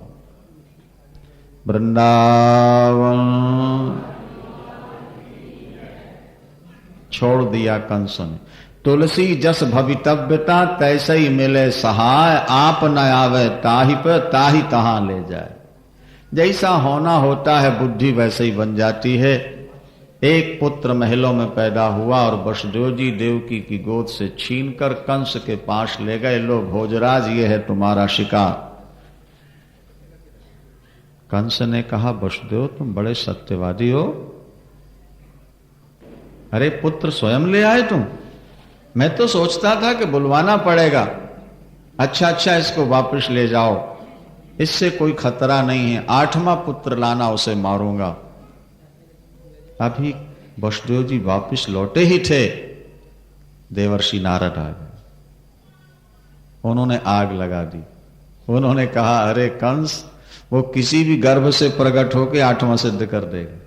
वृंदावन छोड़ दिया कंस ने। तुलसी जस भवितव्यता तैसे ही मिले सहाय, आप न आवे ताहि पे ताहि तहां ले जाए। जैसा होना होता है बुद्धि वैसे ही बन जाती है। एक पुत्र महलों में पैदा हुआ और वसुदेव जी देवकी की गोद से छीनकर कंस के पास ले गए। लो भोजराज, ये है तुम्हारा शिकार। कंस ने कहा वसुदेव तुम बड़े सत्यवादी हो, अरे पुत्र स्वयं ले आए तुम। मैं तो सोचता था कि बुलवाना पड़ेगा। अच्छा इसको वापस ले जाओ, इससे कोई खतरा नहीं है। 8वां पुत्र लाना, उसे मारूंगा। अभी वसुदेव जी वापस लौटे ही थे, देवर्षि नारद आ गए। उन्होंने आग लगा दी। उन्होंने कहा अरे कंस, वो किसी भी गर्भ से प्रकट होकर 8वां सिद्ध कर देगा।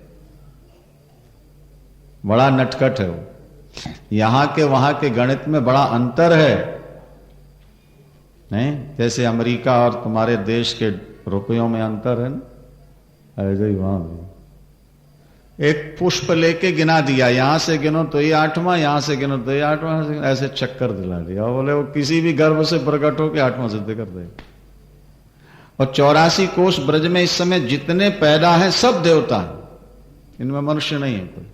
बड़ा नटखट है वो। यहां के वहां के गणित में बड़ा अंतर है, नहीं? जैसे अमेरिका और तुम्हारे देश के रुपयों में अंतर है ना, ऐसे ही वहां भी एक पुष्प लेके गिना दिया, यहां से गिनो तो ये 8वां, यहां से गिनो तो ये 8वां, ऐसे चक्कर दिला दिया। बोले वो किसी भी गर्भ से प्रकट होकर 8वां सिद्ध कर देगा। और 84 कोष ब्रज में इस समय जितने पैदा हैं सब देवता हैं, इनमें मनुष्य नहीं है कोई।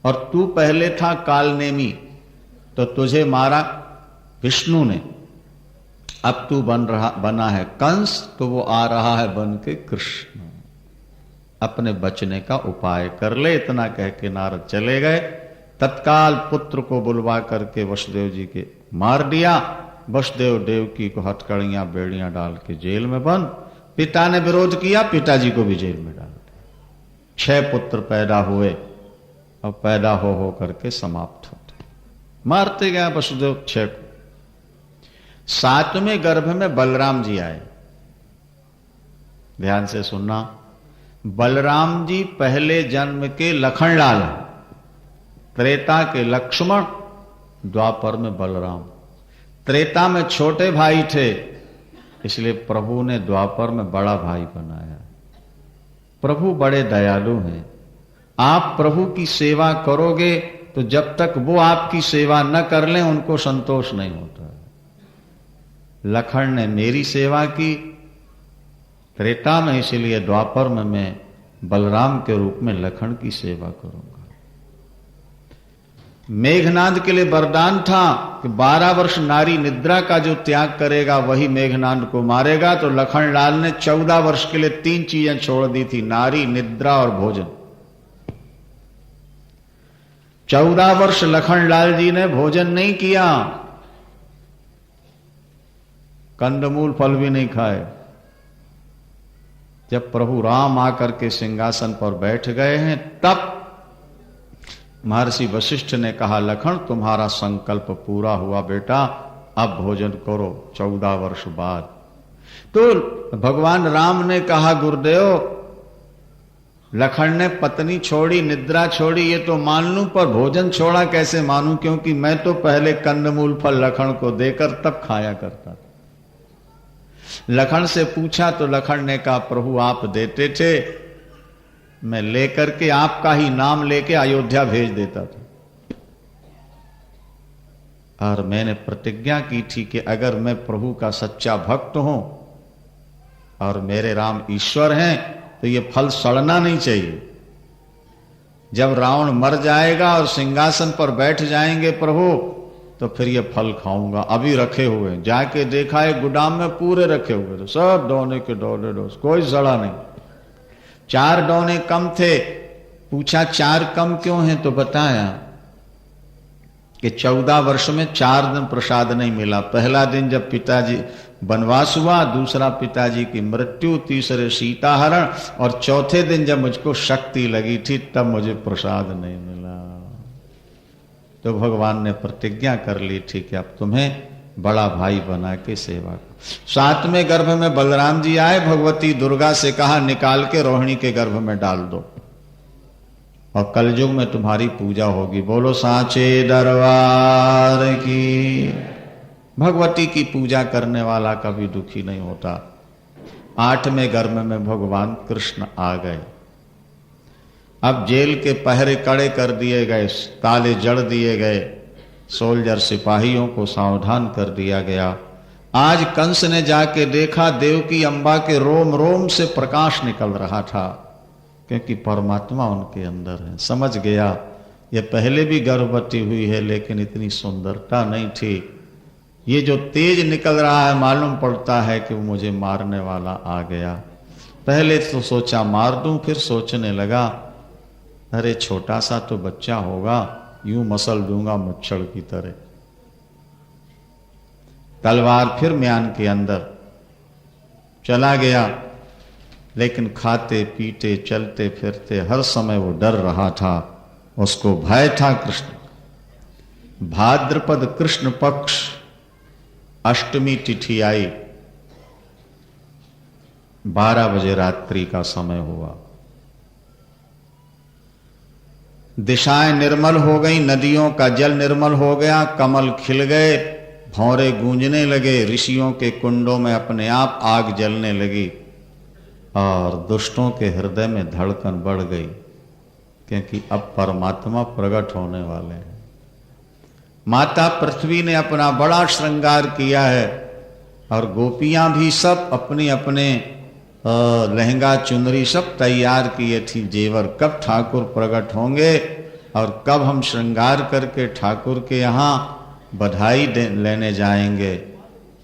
और तू पहले था कालनेमी, तो तुझे मारा विष्णु ने, अब तू बना है कंस, तो वो आ रहा है बन के कृष्ण। अपने बचने का उपाय कर ले। इतना कह के नारद चले गए। तत्काल पुत्र को बुलवा करके वसुदेव जी के मार दिया। वसुदेव देवकी को हथकड़ियां बेड़ियां डाल के जेल में बंद। पिता ने विरोध किया, पिताजी को भी जेल में डाल दिया। 6 पुत्र पैदा हुए और पैदा हो करके समाप्त होते, मारते गया वसुदेव 6 को। 7वें गर्भ में बलराम जी आए। ध्यान से सुनना, बलराम जी पहले जन्म के लखनलाल, त्रेता के लक्ष्मण, द्वापर में बलराम। त्रेता में छोटे भाई थे, इसलिए प्रभु ने द्वापर में बड़ा भाई बनाया। प्रभु बड़े दयालु हैं। आप प्रभु की सेवा करोगे तो जब तक वो आपकी सेवा न कर लें उनको संतोष नहीं होता। लखन ने मेरी सेवा की त्रेता में, इसलिए द्वापर में मैं बलराम के रूप में लखन की सेवा करूंगा। मेघनाद के लिए वरदान था कि 12 वर्ष नारी निद्रा का जो त्याग करेगा वही मेघनाद को मारेगा। तो लखनलाल ने 14 वर्ष के लिए 3 चीजें छोड़ दी थी, नारी, निद्रा और भोजन। 14 वर्ष लखनलाल जी ने भोजन नहीं किया, कंदमूल फल भी नहीं खाए। जब प्रभु राम आकर के सिंहासन पर बैठ गए हैं, तब महर्षि वशिष्ठ ने कहा, लखन तुम्हारा संकल्प पूरा हुआ बेटा, अब भोजन करो 14 वर्ष बाद। तो भगवान राम ने कहा, गुरुदेव लखन ने पत्नी छोड़ी, निद्रा छोड़ी, ये तो मान लूं, पर भोजन छोड़ा कैसे मानूं, क्योंकि मैं तो पहले कंदमूल फल लखन को देकर तब खाया करता था। लखन से पूछा तो लखन ने कहा, प्रभु आप देते थे, मैं लेकर के आपका ही नाम लेके अयोध्या भेज देता था। और मैंने प्रतिज्ञा की थी कि अगर मैं प्रभु का सच्चा भक्त हूं और मेरे राम ईश्वर हैं तो ये फल सड़ना नहीं चाहिए। जब रावण मर जाएगा और सिंहासन पर बैठ जाएंगे प्रभु, तो फिर ये फल खाऊंगा। अभी रखे हुए, जाके देखा है गुदाम में पूरे रखे हुए थे, सब डोने के डोले डोस, कोई सड़ा नहीं। 4 डोने कम थे। पूछा 4 कम क्यों हैं, तो बताया कि 14 वर्ष में 4 दिन प्रसाद नहीं मिला। पहला दिन जब पिताजी वनवास हुआ, दूसरा पिताजी की मृत्यु, तीसरे सीताहरण, और चौथे दिन जब मुझको शक्ति लगी थी तब मुझे प्रसाद नहीं मिला। तो भगवान ने प्रतिज्ञा कर ली थी कि अब तुम्हें बड़ा भाई बना के सेवा करो। 7वें गर्भ में बलराम जी आए। भगवती दुर्गा से कहा, निकाल के रोहिणी के गर्भ में डाल दो और कलयुग में तुम्हारी पूजा होगी। बोलो सांचे दरबार की। भगवती की पूजा करने वाला कभी दुखी नहीं होता। 8वें गर्भ में भगवान कृष्ण आ गए। अब जेल के पहरे कड़े कर दिए गए, ताले जड़ दिए गए, सोल्जर सिपाहियों को सावधान कर दिया गया। आज कंस ने जाके देखा, देवकी अम्बा के रोम रोम से प्रकाश निकल रहा था, क्योंकि परमात्मा उनके अंदर है। समझ गया ये पहले भी गर्भवती हुई है, लेकिन इतनी सुंदरता नहीं थी। ये जो तेज निकल रहा है, मालूम पड़ता है कि वो मुझे मारने वाला आ गया। पहले तो सोचा मार दूं, फिर सोचने लगा अरे छोटा सा तो बच्चा होगा, यूं मसल दूंगा मच्छर की तरह। तलवार फिर म्यान के अंदर चला गया, लेकिन खाते पीते चलते फिरते हर समय वो डर रहा था, उसको भय था कृष्ण। भाद्रपद कृष्ण पक्ष अष्टमी तिथि आई, 12 बजे रात्रि का समय हुआ। दिशाएं निर्मल हो गई, नदियों का जल निर्मल हो गया, कमल खिल गए, भौरे गूंजने लगे, ऋषियों के कुंडों में अपने आप आग जलने लगी और दुष्टों के हृदय में धड़कन बढ़ गई, क्योंकि अब परमात्मा प्रकट होने वाले हैं। माता पृथ्वी ने अपना बड़ा श्रृंगार किया है और गोपियां भी सब अपने अपने लहंगा चुनरी सब तैयार किए थी, जेवर। कब ठाकुर प्रकट होंगे और कब हम श्रृंगार करके ठाकुर के यहाँ बधाई लेने जाएंगे,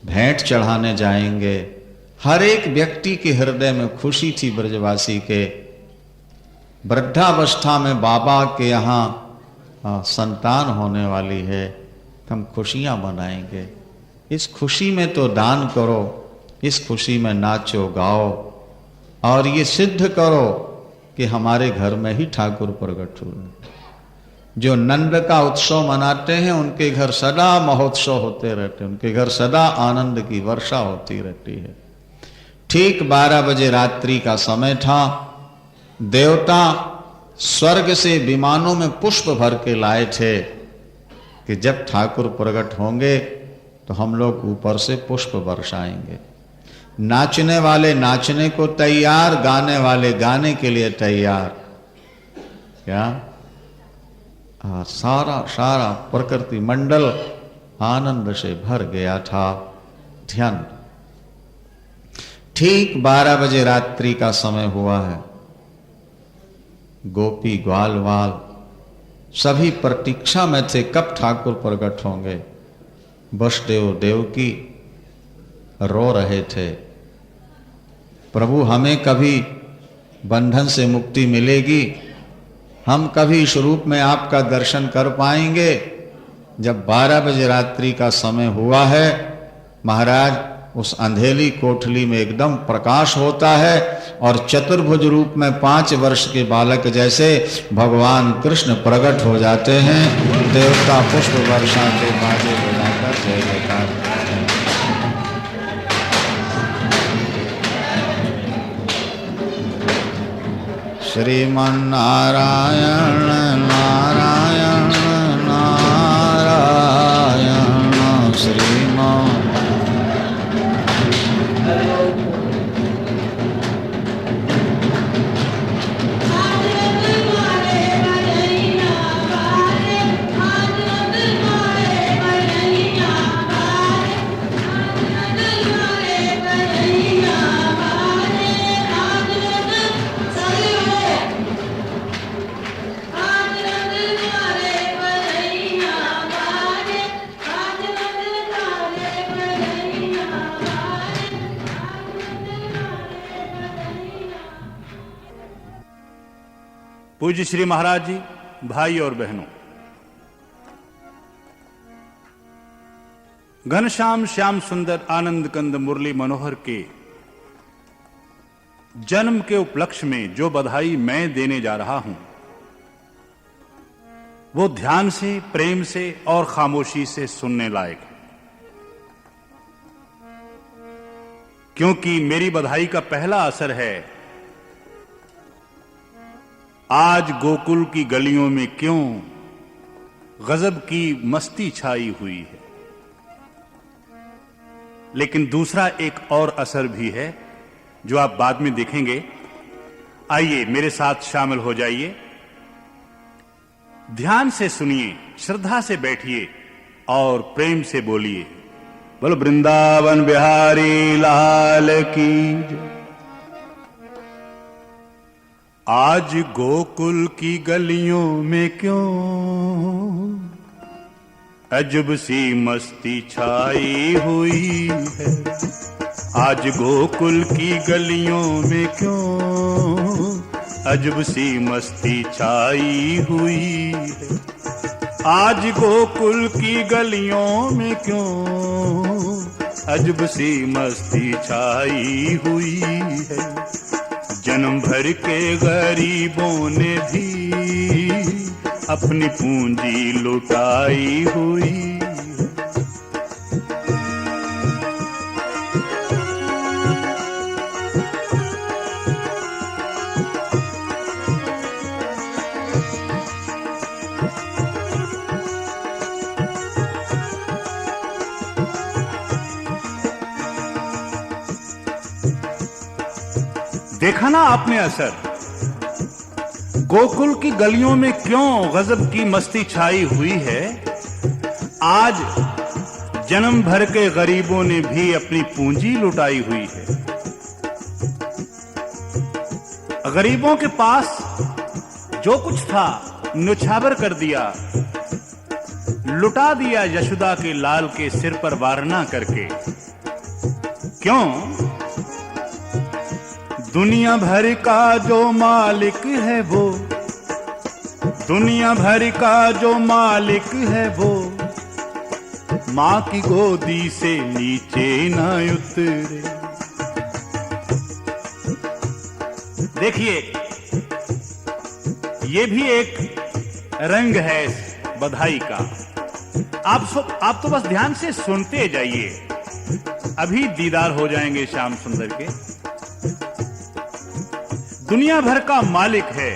भेंट चढ़ाने जाएंगे। हर एक व्यक्ति के हृदय में खुशी थी ब्रजवासी के। वृद्धावस्था में बाबा के यहाँ संतान होने वाली है, हम खुशियां मनाएंगे। इस खुशी में तो दान करो, इस खुशी में नाचो गाओ और ये सिद्ध करो कि हमारे घर में ही ठाकुर प्रकट हुए। जो नंद का उत्सव मनाते हैं उनके घर सदा महोत्सव होते रहते हैं, उनके घर सदा आनंद की वर्षा होती रहती है। ठीक 12 बजे रात्रि का समय था। देवता स्वर्ग से विमानों में पुष्प भर के लाए थे कि जब ठाकुर प्रकट होंगे तो हम लोग ऊपर से पुष्प बरसाएंगे। नाचने वाले नाचने को तैयार, गाने वाले गाने के लिए तैयार। क्या सारा प्रकृति मंडल आनंद से भर गया था। ध्यान। ठीक 12 बजे रात्रि का समय हुआ है। गोपी ग्वाल वाल सभी प्रतीक्षा में थे कब ठाकुर प्रकट होंगे। वसुदेव देवकी रो रहे थे, प्रभु हमें कभी बंधन से मुक्ति मिलेगी, हम कभी इस रूप में आपका दर्शन कर पाएंगे। जब 12 बजे रात्रि का समय हुआ है महाराज, उस अंधेरी कोठली में एकदम प्रकाश होता है और चतुर्भुज रूप में 5 वर्ष के बालक जैसे भगवान कृष्ण प्रकट हो जाते हैं। देवता पुष्प वर्षा के बाजे बजाकर जय जयकार करते हैं। श्रीमन नारायण नारायण नारायण श्रीमान। पूज्य श्री महाराज जी, भाई और बहनों, घनश्याम श्याम सुंदर आनंद कंद मुरली मनोहर के जन्म के उपलक्ष्य में जो बधाई मैं देने जा रहा हूं, वो ध्यान से, प्रेम से और खामोशी से सुनने लायक है। क्योंकि मेरी बधाई का पहला असर है, आज गोकुल की गलियों में क्यों गजब की मस्ती छाई हुई है। लेकिन दूसरा एक और असर भी है जो आप बाद में देखेंगे। आइए मेरे साथ शामिल हो जाइए, ध्यान से सुनिए, श्रद्धा से बैठिए और प्रेम से बोलिए, बोलो वृंदावन बिहारी लाल की जय। आज गोकुल की गलियों में क्यों अजब सी मस्ती छाई हुई है। आज गोकुल की गलियों में क्यों अजब सी मस्ती छाई हुई है। आज गोकुल की गलियों में क्यों अजब सी मस्ती छाई हुई है। जन्म भर के गरीबों ने भी अपनी पूंजी लुटाई हुई है। देखा ना आपने असर, गोकुल की गलियों में क्यों गजब की मस्ती छाई हुई है। आज जन्म भर के गरीबों ने भी अपनी पूंजी लुटाई हुई है। गरीबों के पास जो कुछ था न्योछावर कर दिया, लुटा दिया यशोदा के लाल के सिर पर वारना करके। क्यों? दुनिया भर का जो मालिक है वो, दुनिया भर का जो मालिक है वो, मां की गोदी से नीचे ना उतरे। देखिए, ये भी एक रंग है बधाई का। आप तो बस ध्यान से सुनते जाइए, अभी दीदार हो जाएंगे श्याम सुंदर के। दुनिया भर का मालिक है,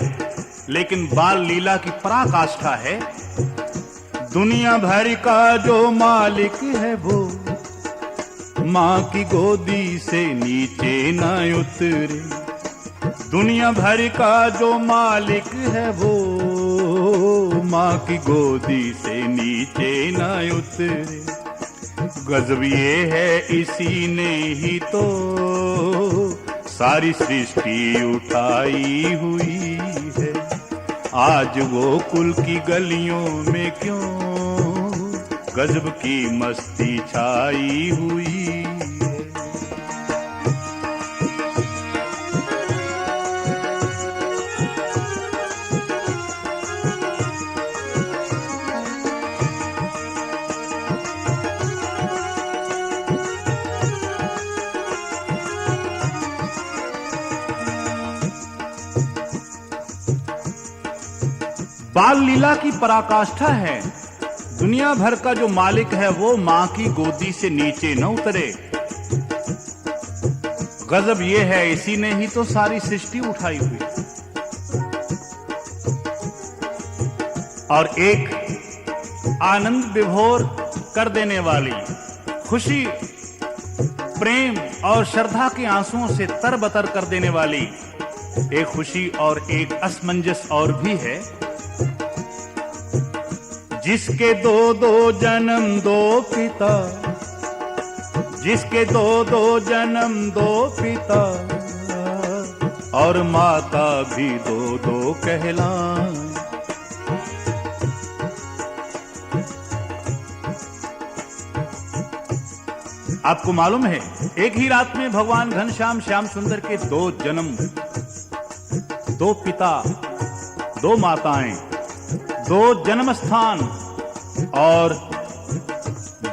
लेकिन बाल लीला की पराकाष्ठा है। दुनिया भर का जो मालिक है वो, मां की गोदी से नीचे ना उतरे। दुनिया भर का जो मालिक है वो, मां की गोदी से नीचे ना उतरे। गजब ये है इसी ने ही तो सारी सृष्टि उठाई हुई है। आज वो कुल की गलियों में क्यों गजब की मस्ती छाई हुई है। बाल लीला की पराकाष्ठा है। दुनिया भर का जो मालिक है वो मां की गोदी से नीचे न उतरे। गजब ये है इसी ने ही तो सारी सृष्टि उठाई हुई। और एक आनंद विभोर कर देने वाली, खुशी, प्रेम और श्रद्धा के आंसुओं से तरबतर कर देने वाली एक खुशी और एक असमंजस और भी है। जिसके दो दो जन्म दो पिता, जिसके दो दो जन्म दो पिता, और माता भी दो दो कहलाएं। आपको मालूम है, एक ही रात में भगवान घनश्याम श्याम सुंदर के दो जन्म, दो पिता, दो माताएं, दो जन्म स्थान और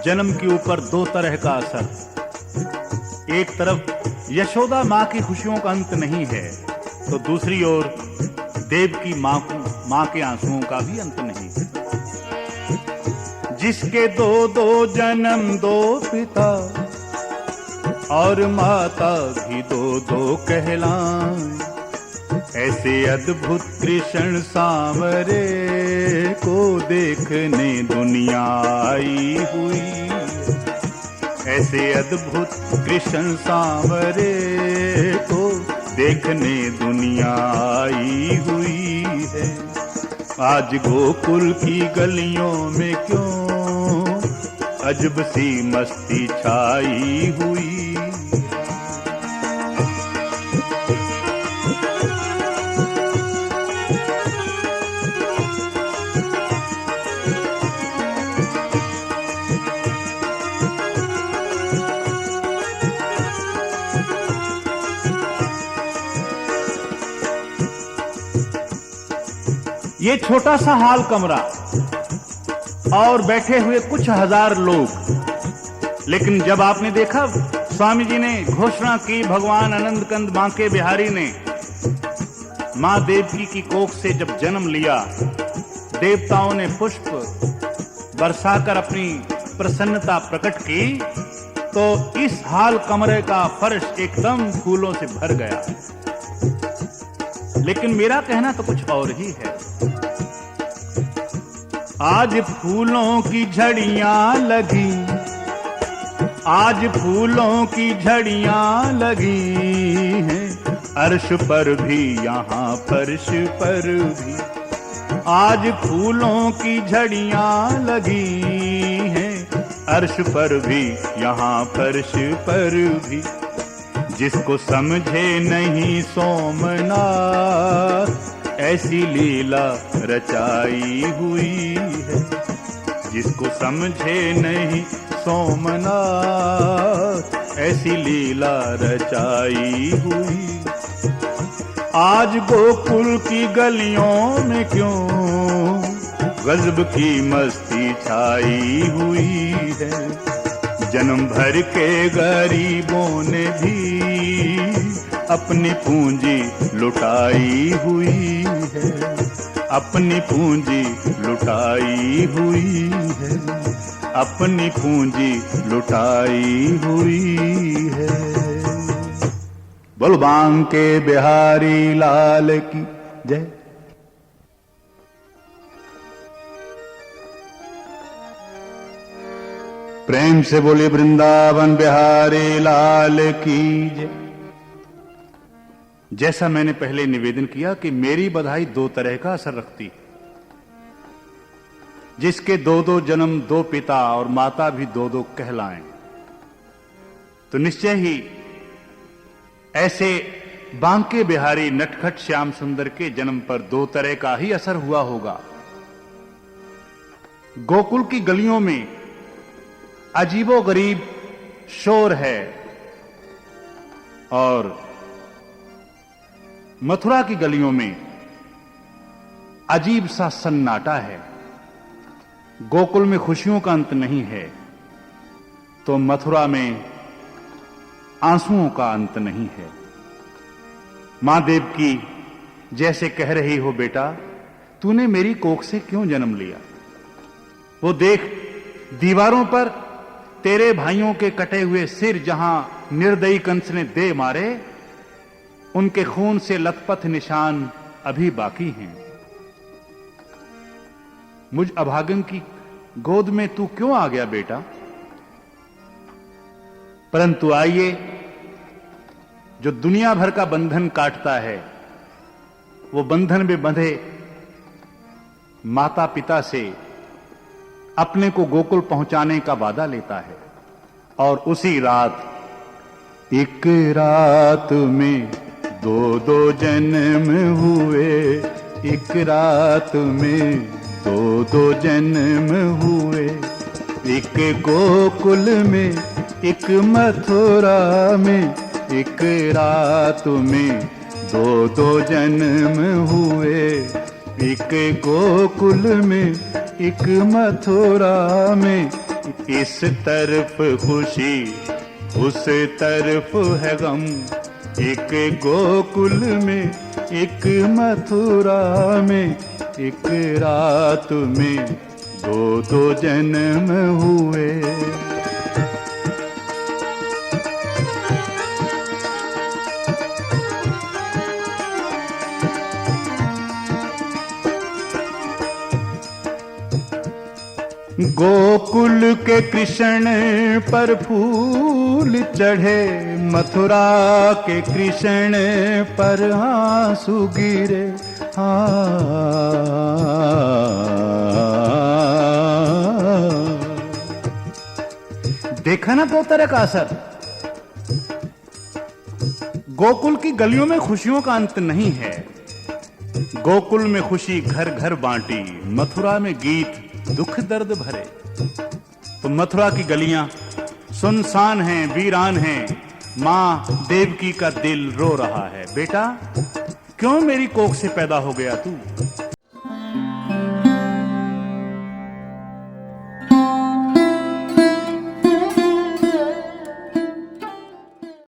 जन्म के ऊपर दो तरह का असर। एक तरफ यशोदा मां की खुशियों का अंत नहीं है, तो दूसरी ओर देव की मां के आंसुओं का भी अंत नहीं है। जिसके दो दो जन्म दो पिता, और माता भी दो दो कहलाएं। ऐसे अद्भुत कृष्ण सांवरे को देखने दुनिया आई हुई। ऐसे अद्भुत कृष्ण सांवरे को देखने दुनिया आई हुई है। आज गोकुल की गलियों में क्यों अजब सी मस्ती छाई हुई। ये छोटा सा हाल कमरा और बैठे हुए कुछ हजार लोग। लेकिन जब आपने देखा स्वामी जी ने घोषणा की, भगवान आनंद कंद बांके बिहारी ने मां देवकी की कोख से जब जन्म लिया, देवताओं ने पुष्प बरसाकर अपनी प्रसन्नता प्रकट की, तो इस हाल कमरे का फर्श एकदम फूलों से भर गया। लेकिन मेरा कहना तो कुछ और ही है। आज फूलों की झड़ियां लगी, आज फूलों की झड़ियां लगी हैं, अर्श पर भी यहाँ फर्श पर भी आज फूलों की झड़ियां लगी हैं। अर्श पर भी यहाँ फर्श पर भी जिसको समझे नहीं सोमनाथ, ऐसी लीला रचाई हुई है। जिसको समझे नहीं सोमनाथ, ऐसी लीला रचाई हुई। आज गोकुल की गलियों में क्यों गजब की मस्ती छाई हुई है। जन्म भर के गरीबों ने भी अपनी पूंजी लुटाई हुई है। अपनी पूंजी लुटाई हुई है। अपनी पूंजी लुटाई हुई है। बोल बांके बिहारी लाल की जय। प्रेम से बोले वृंदावन बिहारी लाल की जय। जैसा मैंने पहले निवेदन किया कि मेरी बधाई दो तरह का असर रखती है। जिसके दो दो जन्म, दो पिता और माता भी दो दो कहलाएं, तो निश्चय ही ऐसे बांके बिहारी नटखट श्याम सुंदर के जन्म पर दो तरह का ही असर हुआ होगा। गोकुल की गलियों में अजीबोगरीब शोर है और मथुरा की गलियों में अजीब सा सन्नाटा है। गोकुल में खुशियों का अंत नहीं है तो मथुरा में आंसुओं का अंत नहीं है। मां देवकी जैसे कह रही हो, बेटा तूने मेरी कोख से क्यों जन्म लिया? वो देख, दीवारों पर तेरे भाइयों के कटे हुए सिर जहां निर्दयी कंस ने दे मारे, उनके खून से लथपथ निशान अभी बाकी हैं। मुझ अभागन की गोद में तू क्यों आ गया बेटा? परंतु आइए, जो दुनिया भर का बंधन काटता है, वो बंधन में बंधे माता पिता से अपने को गोकुल पहुंचाने का वादा लेता है। और उसी रात, एक रात में दो दो जन्म हुए, एक रात में दो दो जन्म हुए। एक गोकुल में, एक मथुरा में, एक रात में दो दो जन्म हुए। एक गोकुल में, एक मथुरा में, इस तरफ खुशी उस तरफ है गम। एक गोकुल में, एक मथुरा में, एक रात में दो दो जन्म हुए। गोकुल के कृष्ण पर फूल चढ़े, मथुरा के कृष्ण पर आंसू गिरे। देखा ना दो तरह का असर। गोकुल की गलियों में खुशियों का अंत नहीं है। गोकुल में खुशी घर घर बांटी, मथुरा में गीत दुख दर्द भरे। तो मथुरा की गलियां सुनसान हैं, वीरान हैं। मां देवकी का दिल रो रहा है, बेटा क्यों मेरी कोख से पैदा हो गया तू?